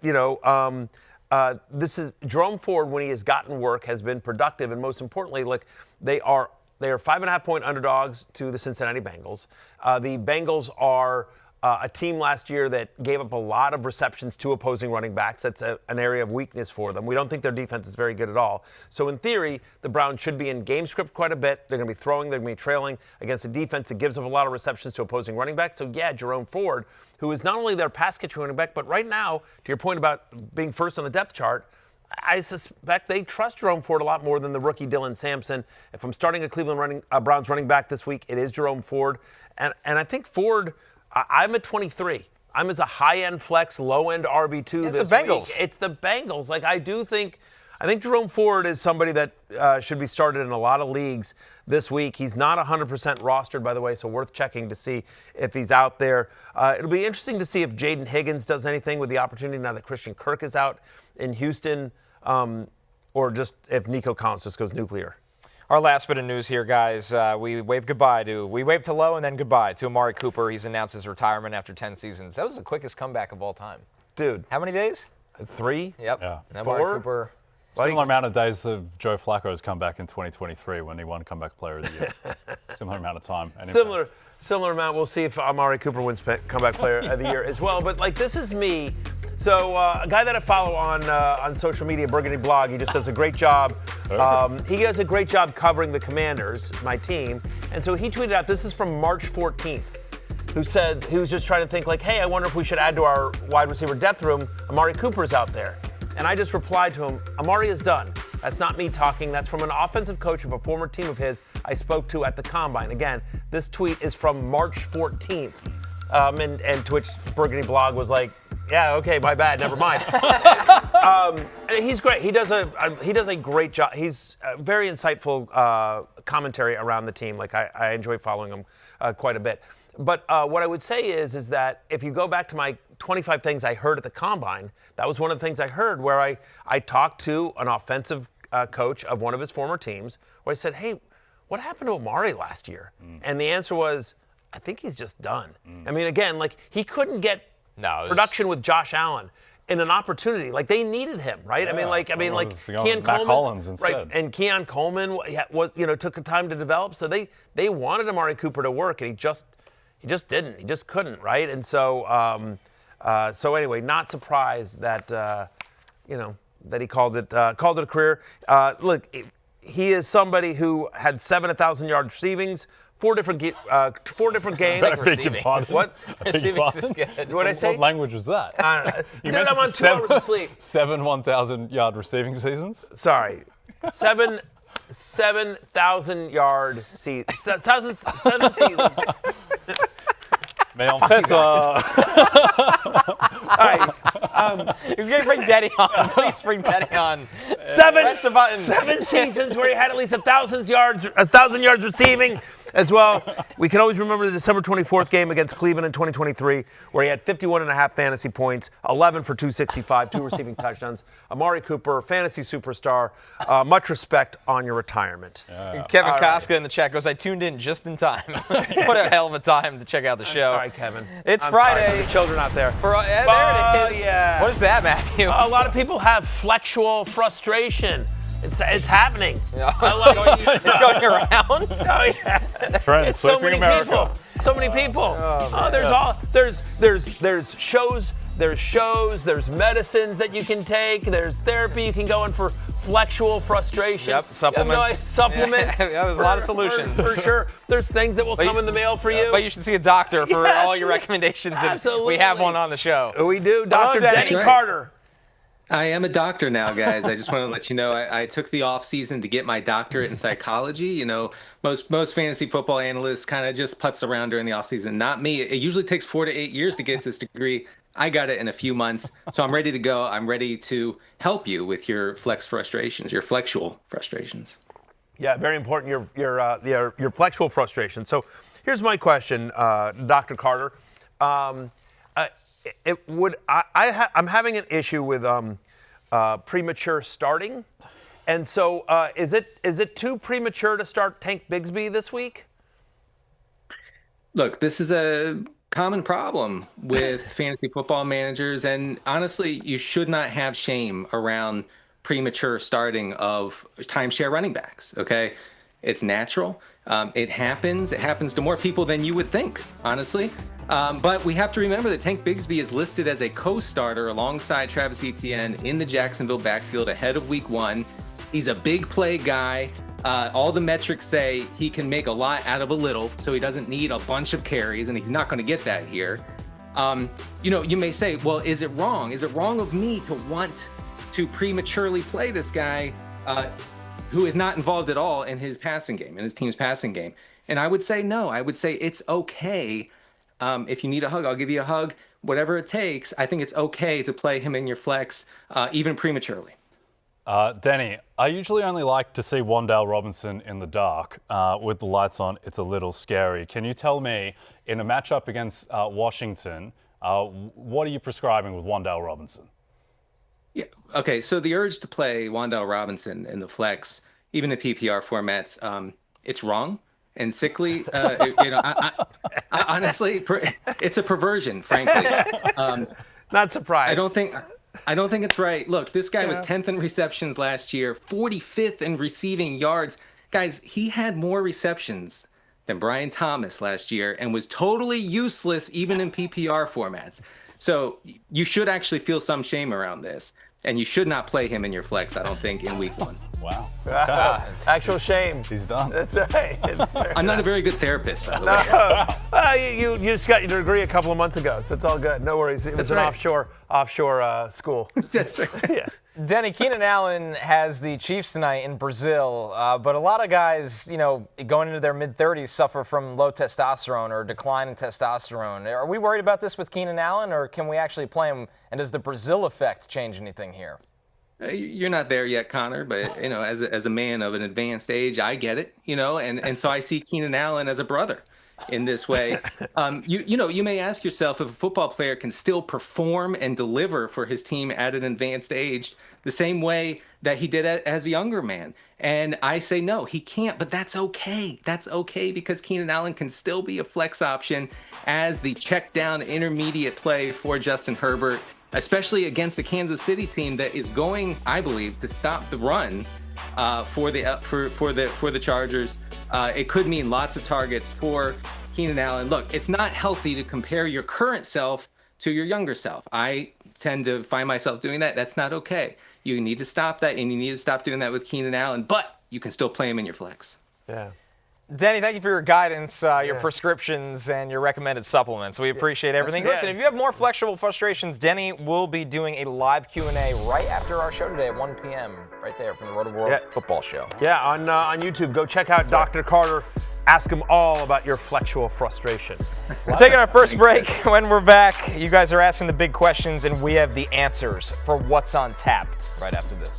this is Jerome Ford, when he has gotten work, has been productive. And most importantly, look, they are 5.5-point underdogs to the Cincinnati Bengals. The Bengals are a team last year that gave up a lot of receptions to opposing running backs. That's an area of weakness for them. We don't think their defense is very good at all. So in theory, the Browns should be in game script quite a bit. They're going to be throwing. They're going to be trailing against a defense that gives up a lot of receptions to opposing running backs. So yeah, Jerome Ford, who is not only their pass catching running back, but right now, to your point about being first on the depth chart, I suspect they trust Jerome Ford a lot more than the rookie Dylan Sampson. If I'm starting a Cleveland Browns running back this week, it is Jerome Ford. And I think Ford, I'm at 23. I'm as a high-end flex, low-end RB2 this the Bengals. week. It's the Bengals. Like, I think Jerome Ford is somebody that should be started in a lot of leagues this week. He's not 100% rostered, by the way, so worth checking to see if he's out there. It'll be interesting to see if Jaden Higgins does anything with the opportunity now that Christian Kirk is out in Houston, or just if Nico Collins just goes nuclear. Our last bit of news here, guys. We waved hello and then goodbye to Amari Cooper. He's announced his retirement after 10 seasons. That was the quickest comeback of all time. Dude. How many days? 3? Yep. Yeah. Amari Cooper. Similar amount of days that Joe Flacco's come back in 2023 when he won Comeback Player of the Year. Similar amount of time. Similar amount. We'll see if Amari Cooper wins Comeback Player of the Year as well. But, like, this is me. So a guy that I follow on social media, Burgundy Blog, he just does a great job. He does a great job covering the Commanders, my team. And so he tweeted out, this is from March 14th, who said he was just trying to think like, hey, I wonder if we should add to our wide receiver depth room. Amari Cooper's out there. And I just replied to him, Amari is done. That's not me talking. That's from an offensive coach of a former team of his I spoke to at the Combine. Again, this tweet is from March 14th. And to which Burgundy Blog was like, yeah, okay, my bad, never mind. He's great. He does a great job. He's a very insightful commentary around the team. Like, I enjoy following him quite a bit. But what I would say is that if you go back to my 25 things I heard at the Combine, that was one of the things I heard where I talked to an offensive coach of one of his former teams where I said, hey, what happened to Amari last year? And the answer was, I think he's just done. I mean, again, like, he couldn't get production with Josh Allen in an opportunity. Like, they needed him, right? Yeah. I mean, like Keon Coleman, right? And Keon Coleman took time to develop. So they wanted Amari Cooper to work, and he just didn't. He just couldn't, right? And so anyway, not surprised that that he called it a career. Look, he is somebody who had 7 1,000-yard receivings. 4 different games. What? Receiving is good. What did I say? What language was that? I don't know. Dude, I'm on 2 hours of sleep. 7 1,000-yard receiving seasons? Sorry. 7,000-yard seasons. 7 seasons. Mais en fait, All right. He's going to bring Denny on. Please bring Denny on. 7 seasons where he had at least 1,000 yards receiving as well. We can always remember the December 24th game against Cleveland in 2023 where he had 51.5 fantasy points, 11 for 265, 2 receiving touchdowns. Amari Cooper, fantasy superstar. Much respect on your retirement. Yeah. Kevin Koska in the chat goes, I tuned in just in time. What a hell of a time to check out the show. Sorry, Kevin. It's I'm Friday. Sorry for the children out there. There it is. Yeah. What is that, Matthew? A lot of people have flexual frustration. It's happening. Yeah. It's going around. Oh yeah. Trent, It's so many America. people. So many people. There's shows, there's medicines that you can take, there's therapy you can go in for flexual frustration. Yep, supplements. Supplements. Yeah, there's a lot of solutions. For sure. There's things that will come in the mail for you. But you should see a doctor for Yes. all your recommendations. Absolutely. And we have one on the show. We do. Dr. Denny right. Carter. I am a doctor now, guys. I just want to let you know I took the off season to get my doctorate in psychology. You know, most fantasy football analysts kind of just putz around during the off season. Not me. It usually takes 4 to 8 years to get this degree. I got it in a few months, so I'm ready to go. I'm ready to help you with your flexual frustrations. Yeah, very important. Your flexual frustration. So, here's my question, Dr. Carter. I'm having an issue with premature starting, and so is it too premature to start Tank Bigsby this week? Look, this is a common problem with fantasy football managers, and honestly, you should not have shame around premature starting of timeshare running backs. Okay, it's natural. It happens. It happens to more people than you would think, honestly. But we have to remember that Tank Bigsby is listed as a co-starter alongside Travis Etienne in the Jacksonville backfield ahead of Week 1. He's a big play guy. All the metrics say he can make a lot out of a little, so he doesn't need a bunch of carries, and he's not going to get that here. You may say, well, is it wrong? Is it wrong of me to want to prematurely play this guy who is not involved at all in his passing game, in his team's passing game? And I would say no. I would say it's okay. If you need a hug, I'll give you a hug. Whatever it takes, I think it's okay to play him in your flex, even prematurely. Denny, I usually only like to see Wan'Dale Robinson in the dark. With the lights on, it's a little scary. Can you tell me, in a matchup against Washington, what are you prescribing with Wan'Dale Robinson? Yeah. Okay. So the urge to play Wan'Dale Robinson in the flex, even in PPR formats, it's wrong and sickly. I honestly, it's a perversion, frankly. Not surprised. I don't think it's right. Look, this guy was 10th in receptions last year, 45th in receiving yards. Guys, he had more receptions than Brian Thomas last year and was totally useless even in PPR formats. So you should actually feel some shame around this. And you should not play him in your flex, I don't think, in Week 1. Wow. Actual shame. He's done. That's right. I'm not a very good therapist, by the way. You just got your degree a couple of months ago, so it's all good. No worries. It was an offshore school. That's right. Yeah. Denny, Keenan Allen has the Chiefs tonight in Brazil, but a lot of guys, going into their mid-30s suffer from low testosterone or decline in testosterone. Are we worried about this with Keenan Allen, or can we actually play him? And does the Brazil effect change anything here? You're not there yet, Connor, but as a man of an advanced age, I get it, and so I see Keenan Allen as a brother in this way. You may ask yourself if a football player can still perform and deliver for his team at an advanced age the same way that he did as a younger man. And I say no, he can't, but that's okay. That's okay because Keenan Allen can still be a flex option as the check down intermediate play for Justin Herbert, especially against the Kansas City team that is going, I believe, to stop the run for the Chargers. It could mean lots of targets for Keenan Allen. Look, it's not healthy to compare your current self to your younger self. I tend to find myself doing that. That's not okay. You need to stop that, and you need to stop doing that with Keenan Allen, but you can still play him in your flex. Yeah. Denny, thank you for your guidance, your prescriptions, and your recommended supplements. We appreciate everything. Listen, if you have more Flexual Frustrations, Denny will be doing a live Q&A right after our show today at 1 p.m. right there from the Rotoworld Football Show. Yeah, on YouTube. Go check out Dr. Carter. Ask him all about your flexual frustration. We're taking our first break. When we're back, you guys are asking the big questions, and we have the answers for what's on tap right after this.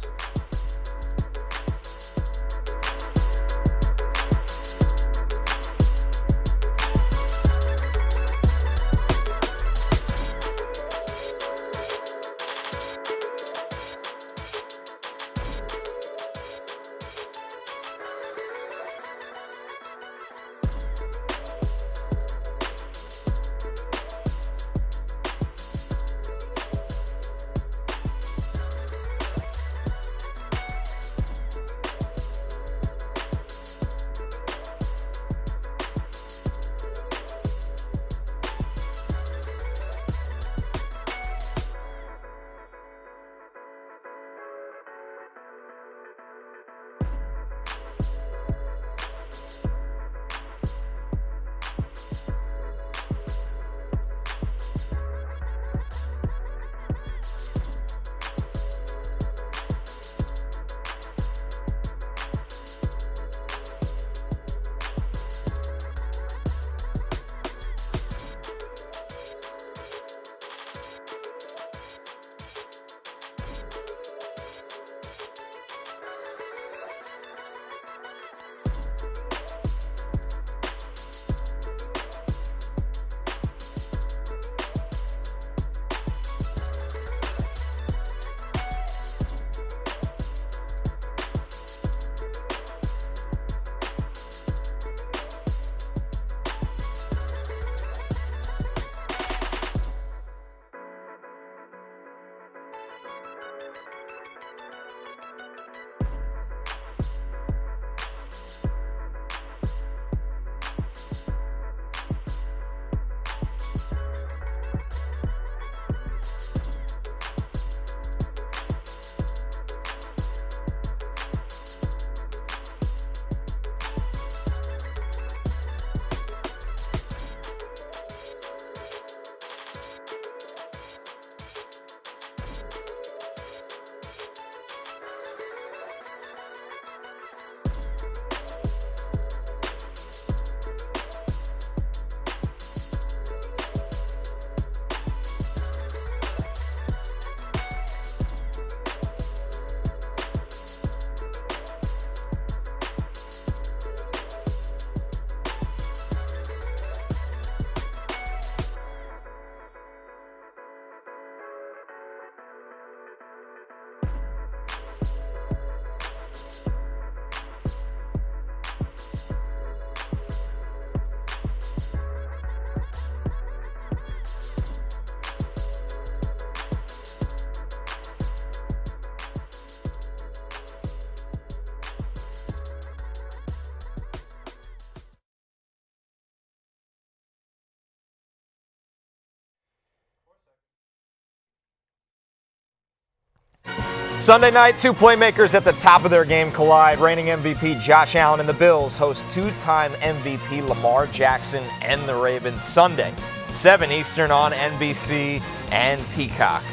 Sunday night, two playmakers at the top of their game collide. Reigning MVP Josh Allen and the Bills host two-time MVP Lamar Jackson and the Ravens Sunday, 7 Eastern on NBC and Peacock.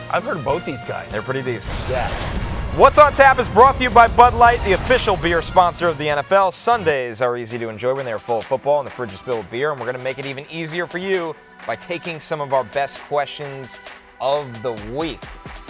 I've heard of both these guys. They're pretty decent. Yeah. What's on Tap is brought to you by Bud Light, the official beer sponsor of the NFL. Sundays are easy to enjoy when they're full of football and the fridge is filled with beer, and we're going to make it even easier for you by taking some of our best questions of the week.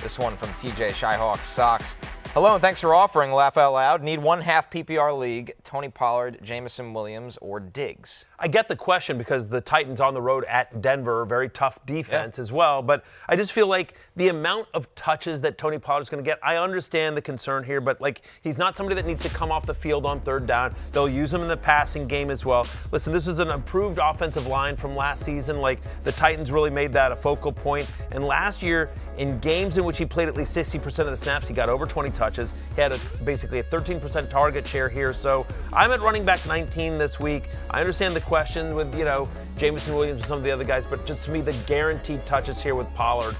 This one from TJ Shyhawk Sox. Hello, and thanks for offering Laugh Out Loud. Need one half PPR league, Tony Pollard, Jameson Williams, or Diggs? I get the question because the Titans on the road at Denver, very tough defense as well. But I just feel like the amount of touches that Tony Pollard is going to get, I understand the concern here, but like he's not somebody that needs to come off the field on third down. They'll use him in the passing game as well. Listen, this is an improved offensive line from last season. Like the Titans really made that a focal point. And last year, in games in which he played at least 60% of the snaps, he got over 20 touches. He had basically a 13% target share here. So I'm at running back 19 this week. I understand the question with, Jameson Williams and some of the other guys, but just to me, the guaranteed touches here with Pollard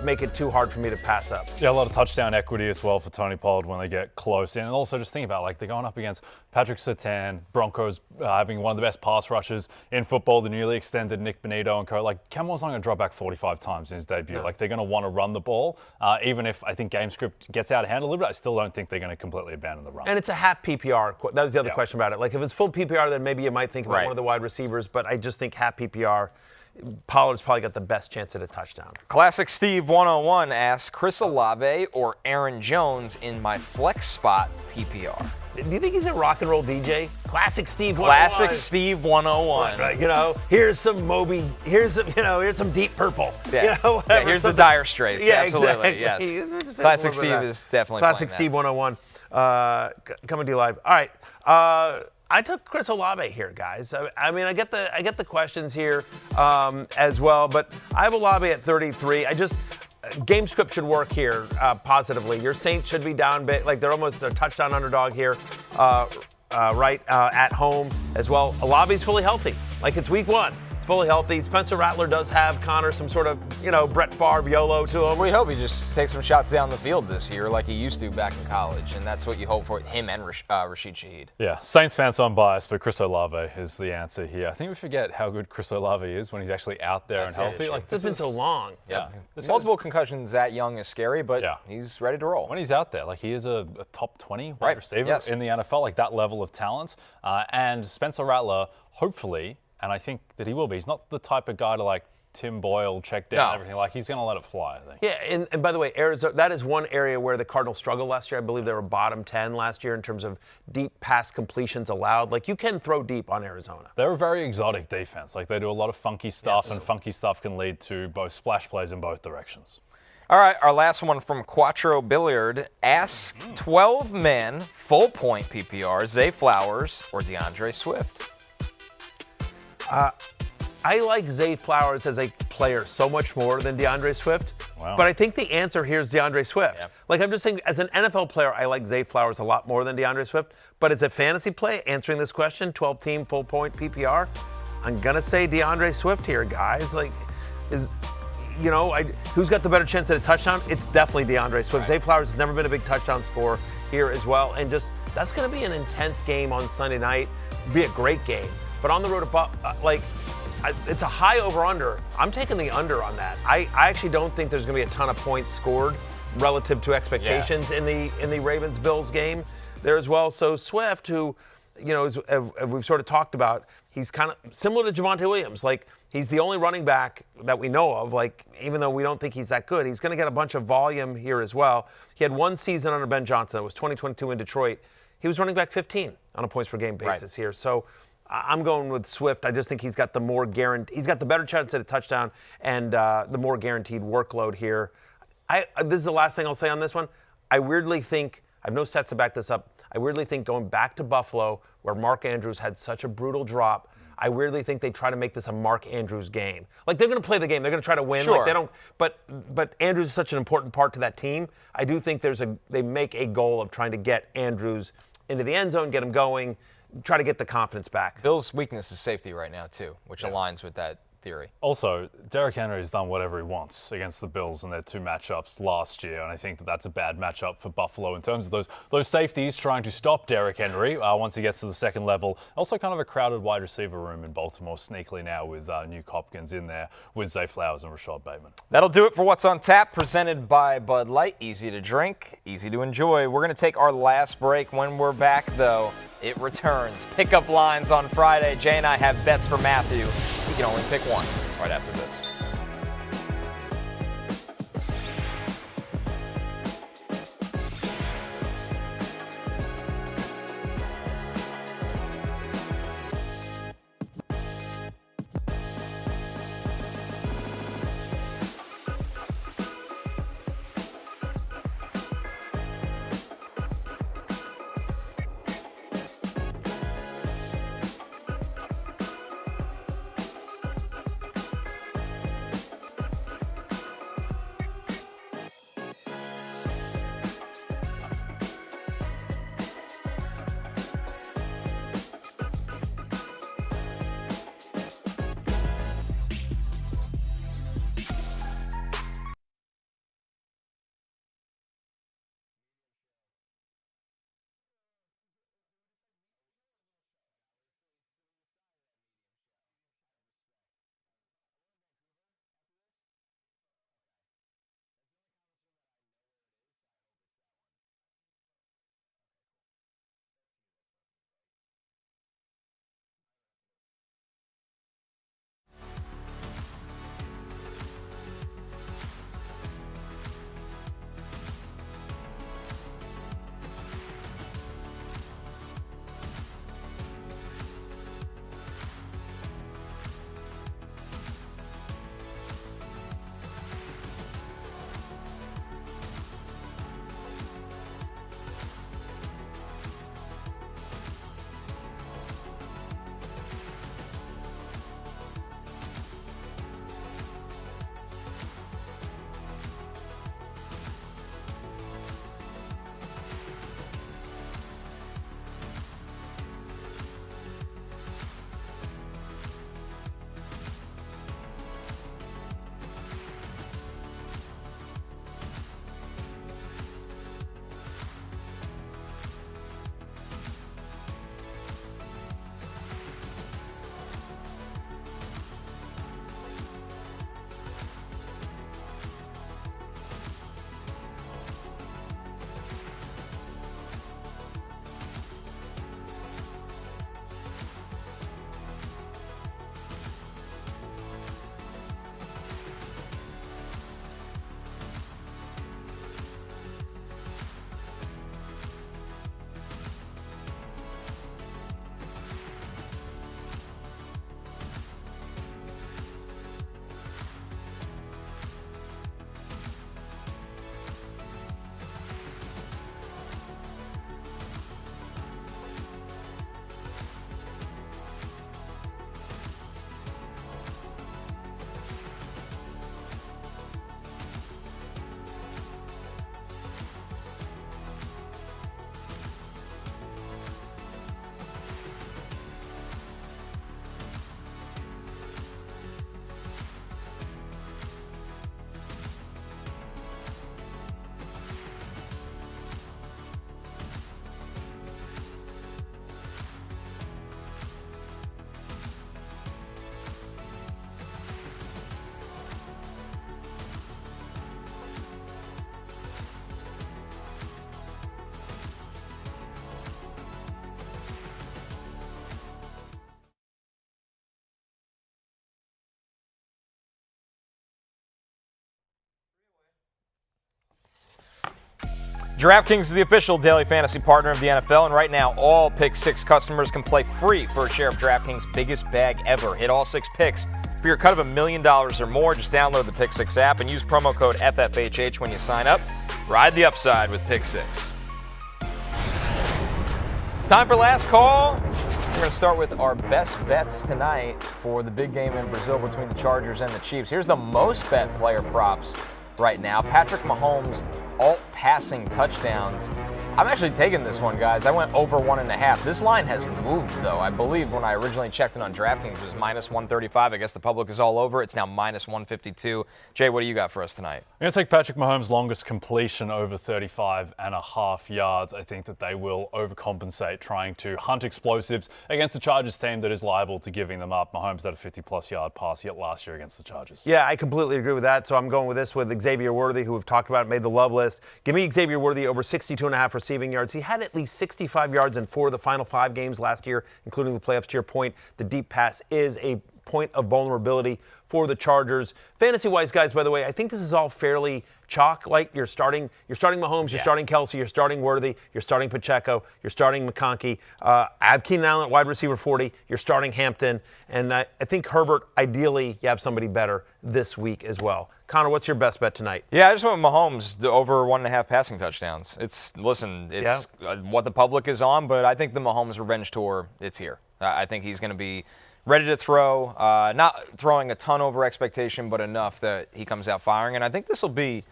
make it too hard for me to pass up. Yeah, a lot of touchdown equity as well for Tony Pollard when they get close in. And also just think about, they're going up against Patrick Surtain, Broncos having one of the best pass rushers in football, the newly extended Nick Bonito and co. Camel's not going to drop back 45 times in his debut. No. They're going to want to run the ball. Even if I think game script gets out of hand a little bit, I still don't think they're going to completely abandon the run. And it's a half PPR. That was the other question about it. If it's full PPR, then maybe you might think about one of the wide receivers, but I just think half PPR, Pollard's probably got the best chance at a touchdown. Classic Steve 101 asks, Chris Olave or Aaron Jones in my flex spot PPR? Do you think he's a rock and roll DJ? Classic Steve 101. Classic Steve 101. Here's some Moby, here's some Deep Purple. Yeah. Here's the Dire Straits. Yeah, absolutely. Exactly. Yes. Classic Steve is definitely Classic playing Steve that. 101. Coming to you live. All right. I took Chris Olave here, guys. I mean, I get the questions here as well, but I have Olave at 33. Game script should work here positively. Your Saints should be down big, they're almost a touchdown underdog here, at home as well. Olave's fully healthy, it's week 1. It's fully healthy. Spencer Rattler does have Connor some sort of, Brett Favre YOLO to him. We hope he just takes some shots down the field this year like he used to back in college, and that's what you hope for him and Rashid Shaheed. Yeah, Saints fans are unbiased, but Chris Olave is the answer here. I think we forget how good Chris Olave is when he's actually out there and healthy. It's been so long. Yeah. Multiple concussions that young is scary, but he's ready to roll. When he's out there, he is a top 20 wide receiver in the NFL, that level of talent. And Spencer Rattler, hopefully, and I think that he will be. He's not the type of guy to Tim Boyle check down everything. He's going to let it fly, I think. Yeah, and by the way, Arizona, that is one area where the Cardinals struggled last year. I believe they were bottom 10 last year in terms of deep pass completions allowed. You can throw deep on Arizona. They're a very exotic defense. They do a lot of funky stuff, and funky stuff can lead to both splash plays in both directions. All right, our last one from Quattro Billiard. Ask 12-man full-point PPR, Zay Flowers or DeAndre Swift? I like Zay Flowers as a player so much more than DeAndre Swift. Wow. But I think the answer here is DeAndre Swift. Yeah. I'm just saying, as an NFL player, I like Zay Flowers a lot more than DeAndre Swift. But as a fantasy play, answering this question, 12-team full-point PPR, I'm going to say DeAndre Swift here, guys. Who's got the better chance at a touchdown? It's definitely DeAndre Swift. Zay Flowers has never been a big touchdown scorer here as well. And that's going to be an intense game on Sunday night. Be a great game. But on the road, it's a high over-under. I'm taking the under on that. I actually don't think there's going to be a ton of points scored relative to expectations in the Ravens-Bills game there as well. So Swift, who, as we've sort of talked about, he's kind of similar to Javonte Williams. He's the only running back that we know of. Even though we don't think he's that good, he's going to get a bunch of volume here as well. He had one season under Ben Johnson. That was 2022 in Detroit. He was running back 15 on a points per game basis here. So I'm going with Swift. I just think he's got the better chance at a touchdown and the more guaranteed workload here. This is the last thing I'll say on this one. I weirdly think, I have no stats to back this up, I weirdly think going back to Buffalo, where Mark Andrews had such a brutal drop, I weirdly think they try to make this a Mark Andrews game. They're going to play the game. They're going to try to win. Sure. But Andrews is such an important part to that team. I do think they make a goal of trying to get Andrews into the end zone, get him going, try to get the confidence back. Bill's weakness is safety right now, too, which aligns with that theory. Also, Derrick Henry has done whatever he wants against the Bills in their 2 matchups last year, and I think that that's a bad matchup for Buffalo in terms of those safeties trying to stop Derrick Henry once he gets to the second level. Also kind of a crowded wide receiver room in Baltimore sneakily now with Nuke Hopkins in there with Zay Flowers and Rashad Bateman. That'll do it for What's on Tap, presented by Bud Light. Easy to drink, easy to enjoy. We're going to take our last break. When we're back, though, it returns. Pickup lines on Friday. Jay and I have bets for Matthew. He can only pick one right after this. DraftKings is the official daily fantasy partner of the NFL, and right now, all Pick 6 customers can play free for a share of DraftKings' biggest bag ever. Hit all 6 picks for your cut of $1 million or more. Just download the Pick 6 app and use promo code FFHH when you sign up. Ride the upside with Pick 6. It's time for last call. We're going to start with our best bets tonight for the big game in Brazil between the Chargers and the Chiefs. Here's the most bet player props right now. Patrick Mahomes, all passing touchdowns I'm actually taking this one, guys. I went over 1.5. This line has moved, though. I believe when I originally checked it on DraftKings, it was minus 135. I guess the public is all over. It's now minus 152. Jay, what do you got for us tonight? I'm going to take Patrick Mahomes' longest completion over 35.5 yards. I think that they will overcompensate trying to hunt explosives against the Chargers team that is liable to giving them up. Mahomes had a 50-plus yard pass yet last year against the Chargers. Yeah, I completely agree with that. So I'm going with this with Xavier Worthy, who we've talked about, made the love list. Give me Xavier Worthy over 62.5 receiving yards. He had at least 65 yards in 4 of the final 5 games last year, including the playoffs. To your point, the deep pass is a point of vulnerability for the Chargers. Fantasy-wise, guys, by the way, I think this is all fairly chalk. Like you're starting Mahomes, you're starting Kelsey, you're starting Worthy, you're starting Pacheco, you're starting McConkey. I have Keenan Allen at wide receiver 40. You're starting Hampton, and I think Herbert. Ideally, you have somebody better this week as well. Connor, what's your best bet tonight? Yeah, I just went with Mahomes over 1.5 passing touchdowns. It's what the public is on, but I think the Mahomes revenge tour, it's here. I think he's going to be ready to throw, not throwing a ton over expectation, but enough that he comes out firing. And I think this will be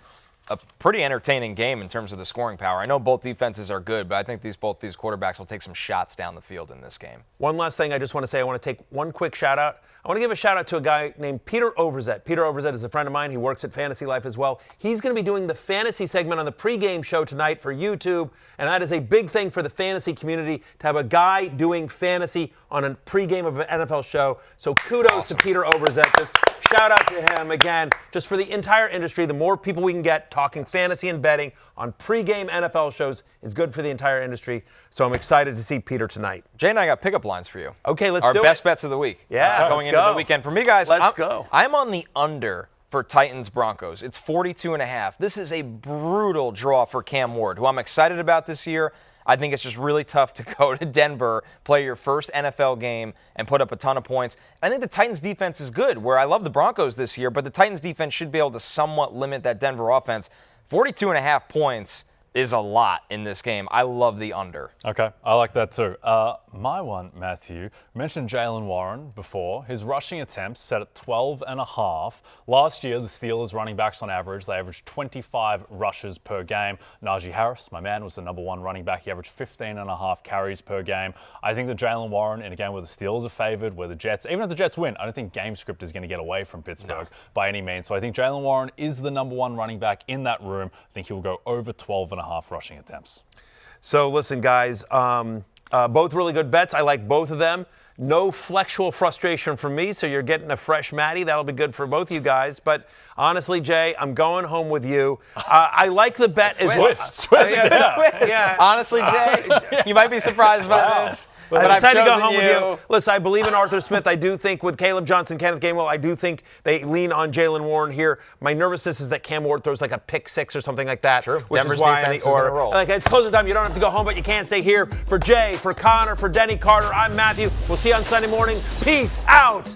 a pretty entertaining game in terms of the scoring power. I know both defenses are good, but I think both these quarterbacks will take some shots down the field in this game. One last thing I just want to say. I want to take one quick shout-out. I want to give a shout-out to a guy named Peter Overzet. Peter Overzet is a friend of mine. He works at Fantasy Life as well. He's going to be doing the fantasy segment on the pregame show tonight for YouTube, and that is a big thing for the fantasy community to have a guy doing fantasy on a pregame of an NFL show. So kudos to Peter Overzet. Just shout out to him again, just for the entire industry. The more people we can get talking fantasy and betting on pregame NFL shows is good for the entire industry. So I'm excited to see Peter tonight. Jay and I got pickup lines for you. Okay, let's do it. Our best bets of the week. Yeah, going into the weekend. For me, guys, Let's go. I'm on the under for Titans-Broncos. It's 42.5. This is a brutal draw for Cam Ward, who I'm excited about this year. I think it's just really tough to go to Denver, play your first NFL game, and put up a ton of points. I think the Titans' defense is good, where I love the Broncos this year, but the Titans' defense should be able to somewhat limit that Denver offense. 42.5 points is a lot in this game. I love the under. Okay, I like that too. My one, Matthew, we mentioned Jaylen Warren before. His rushing attempts set at 12.5. Last year, the Steelers running backs on average, they averaged 25 rushes per game. Najee Harris, my man, was the number 1 running back. He averaged 15.5 carries per game. I think that Jaylen Warren, in a game where the Steelers are favored, where the Jets, even if the Jets win, I don't think game script is going to get away from Pittsburgh by any means. So I think Jaylen Warren is the number 1 running back in that room. I think he will go over 12.5 rushing attempts. So listen, guys, both really good bets. I like both of them. No flexual frustration from me, so you're getting a fresh Matty. That'll be good for both of you guys. But honestly, Jay, I'm going home with you. I like the bet as well. Twist. Yeah. Honestly, Jay, you might be surprised by this. But I decided I've to go chosen home with you. Listen, I believe in Arthur Smith. I do think with Caleb Johnson, Kenneth Gainwell, I do think they lean on Jaylen Warren here. My nervousness is that Cam Ward throws like a pick 6 or something like that. Sure. Which Denver's is why defense is gonna roll. Like, it's closer time. You don't have to go home, but you can't stay here. For Jay, for Connor, for Denny Carter, I'm Matthew. We'll see you on Sunday morning. Peace out.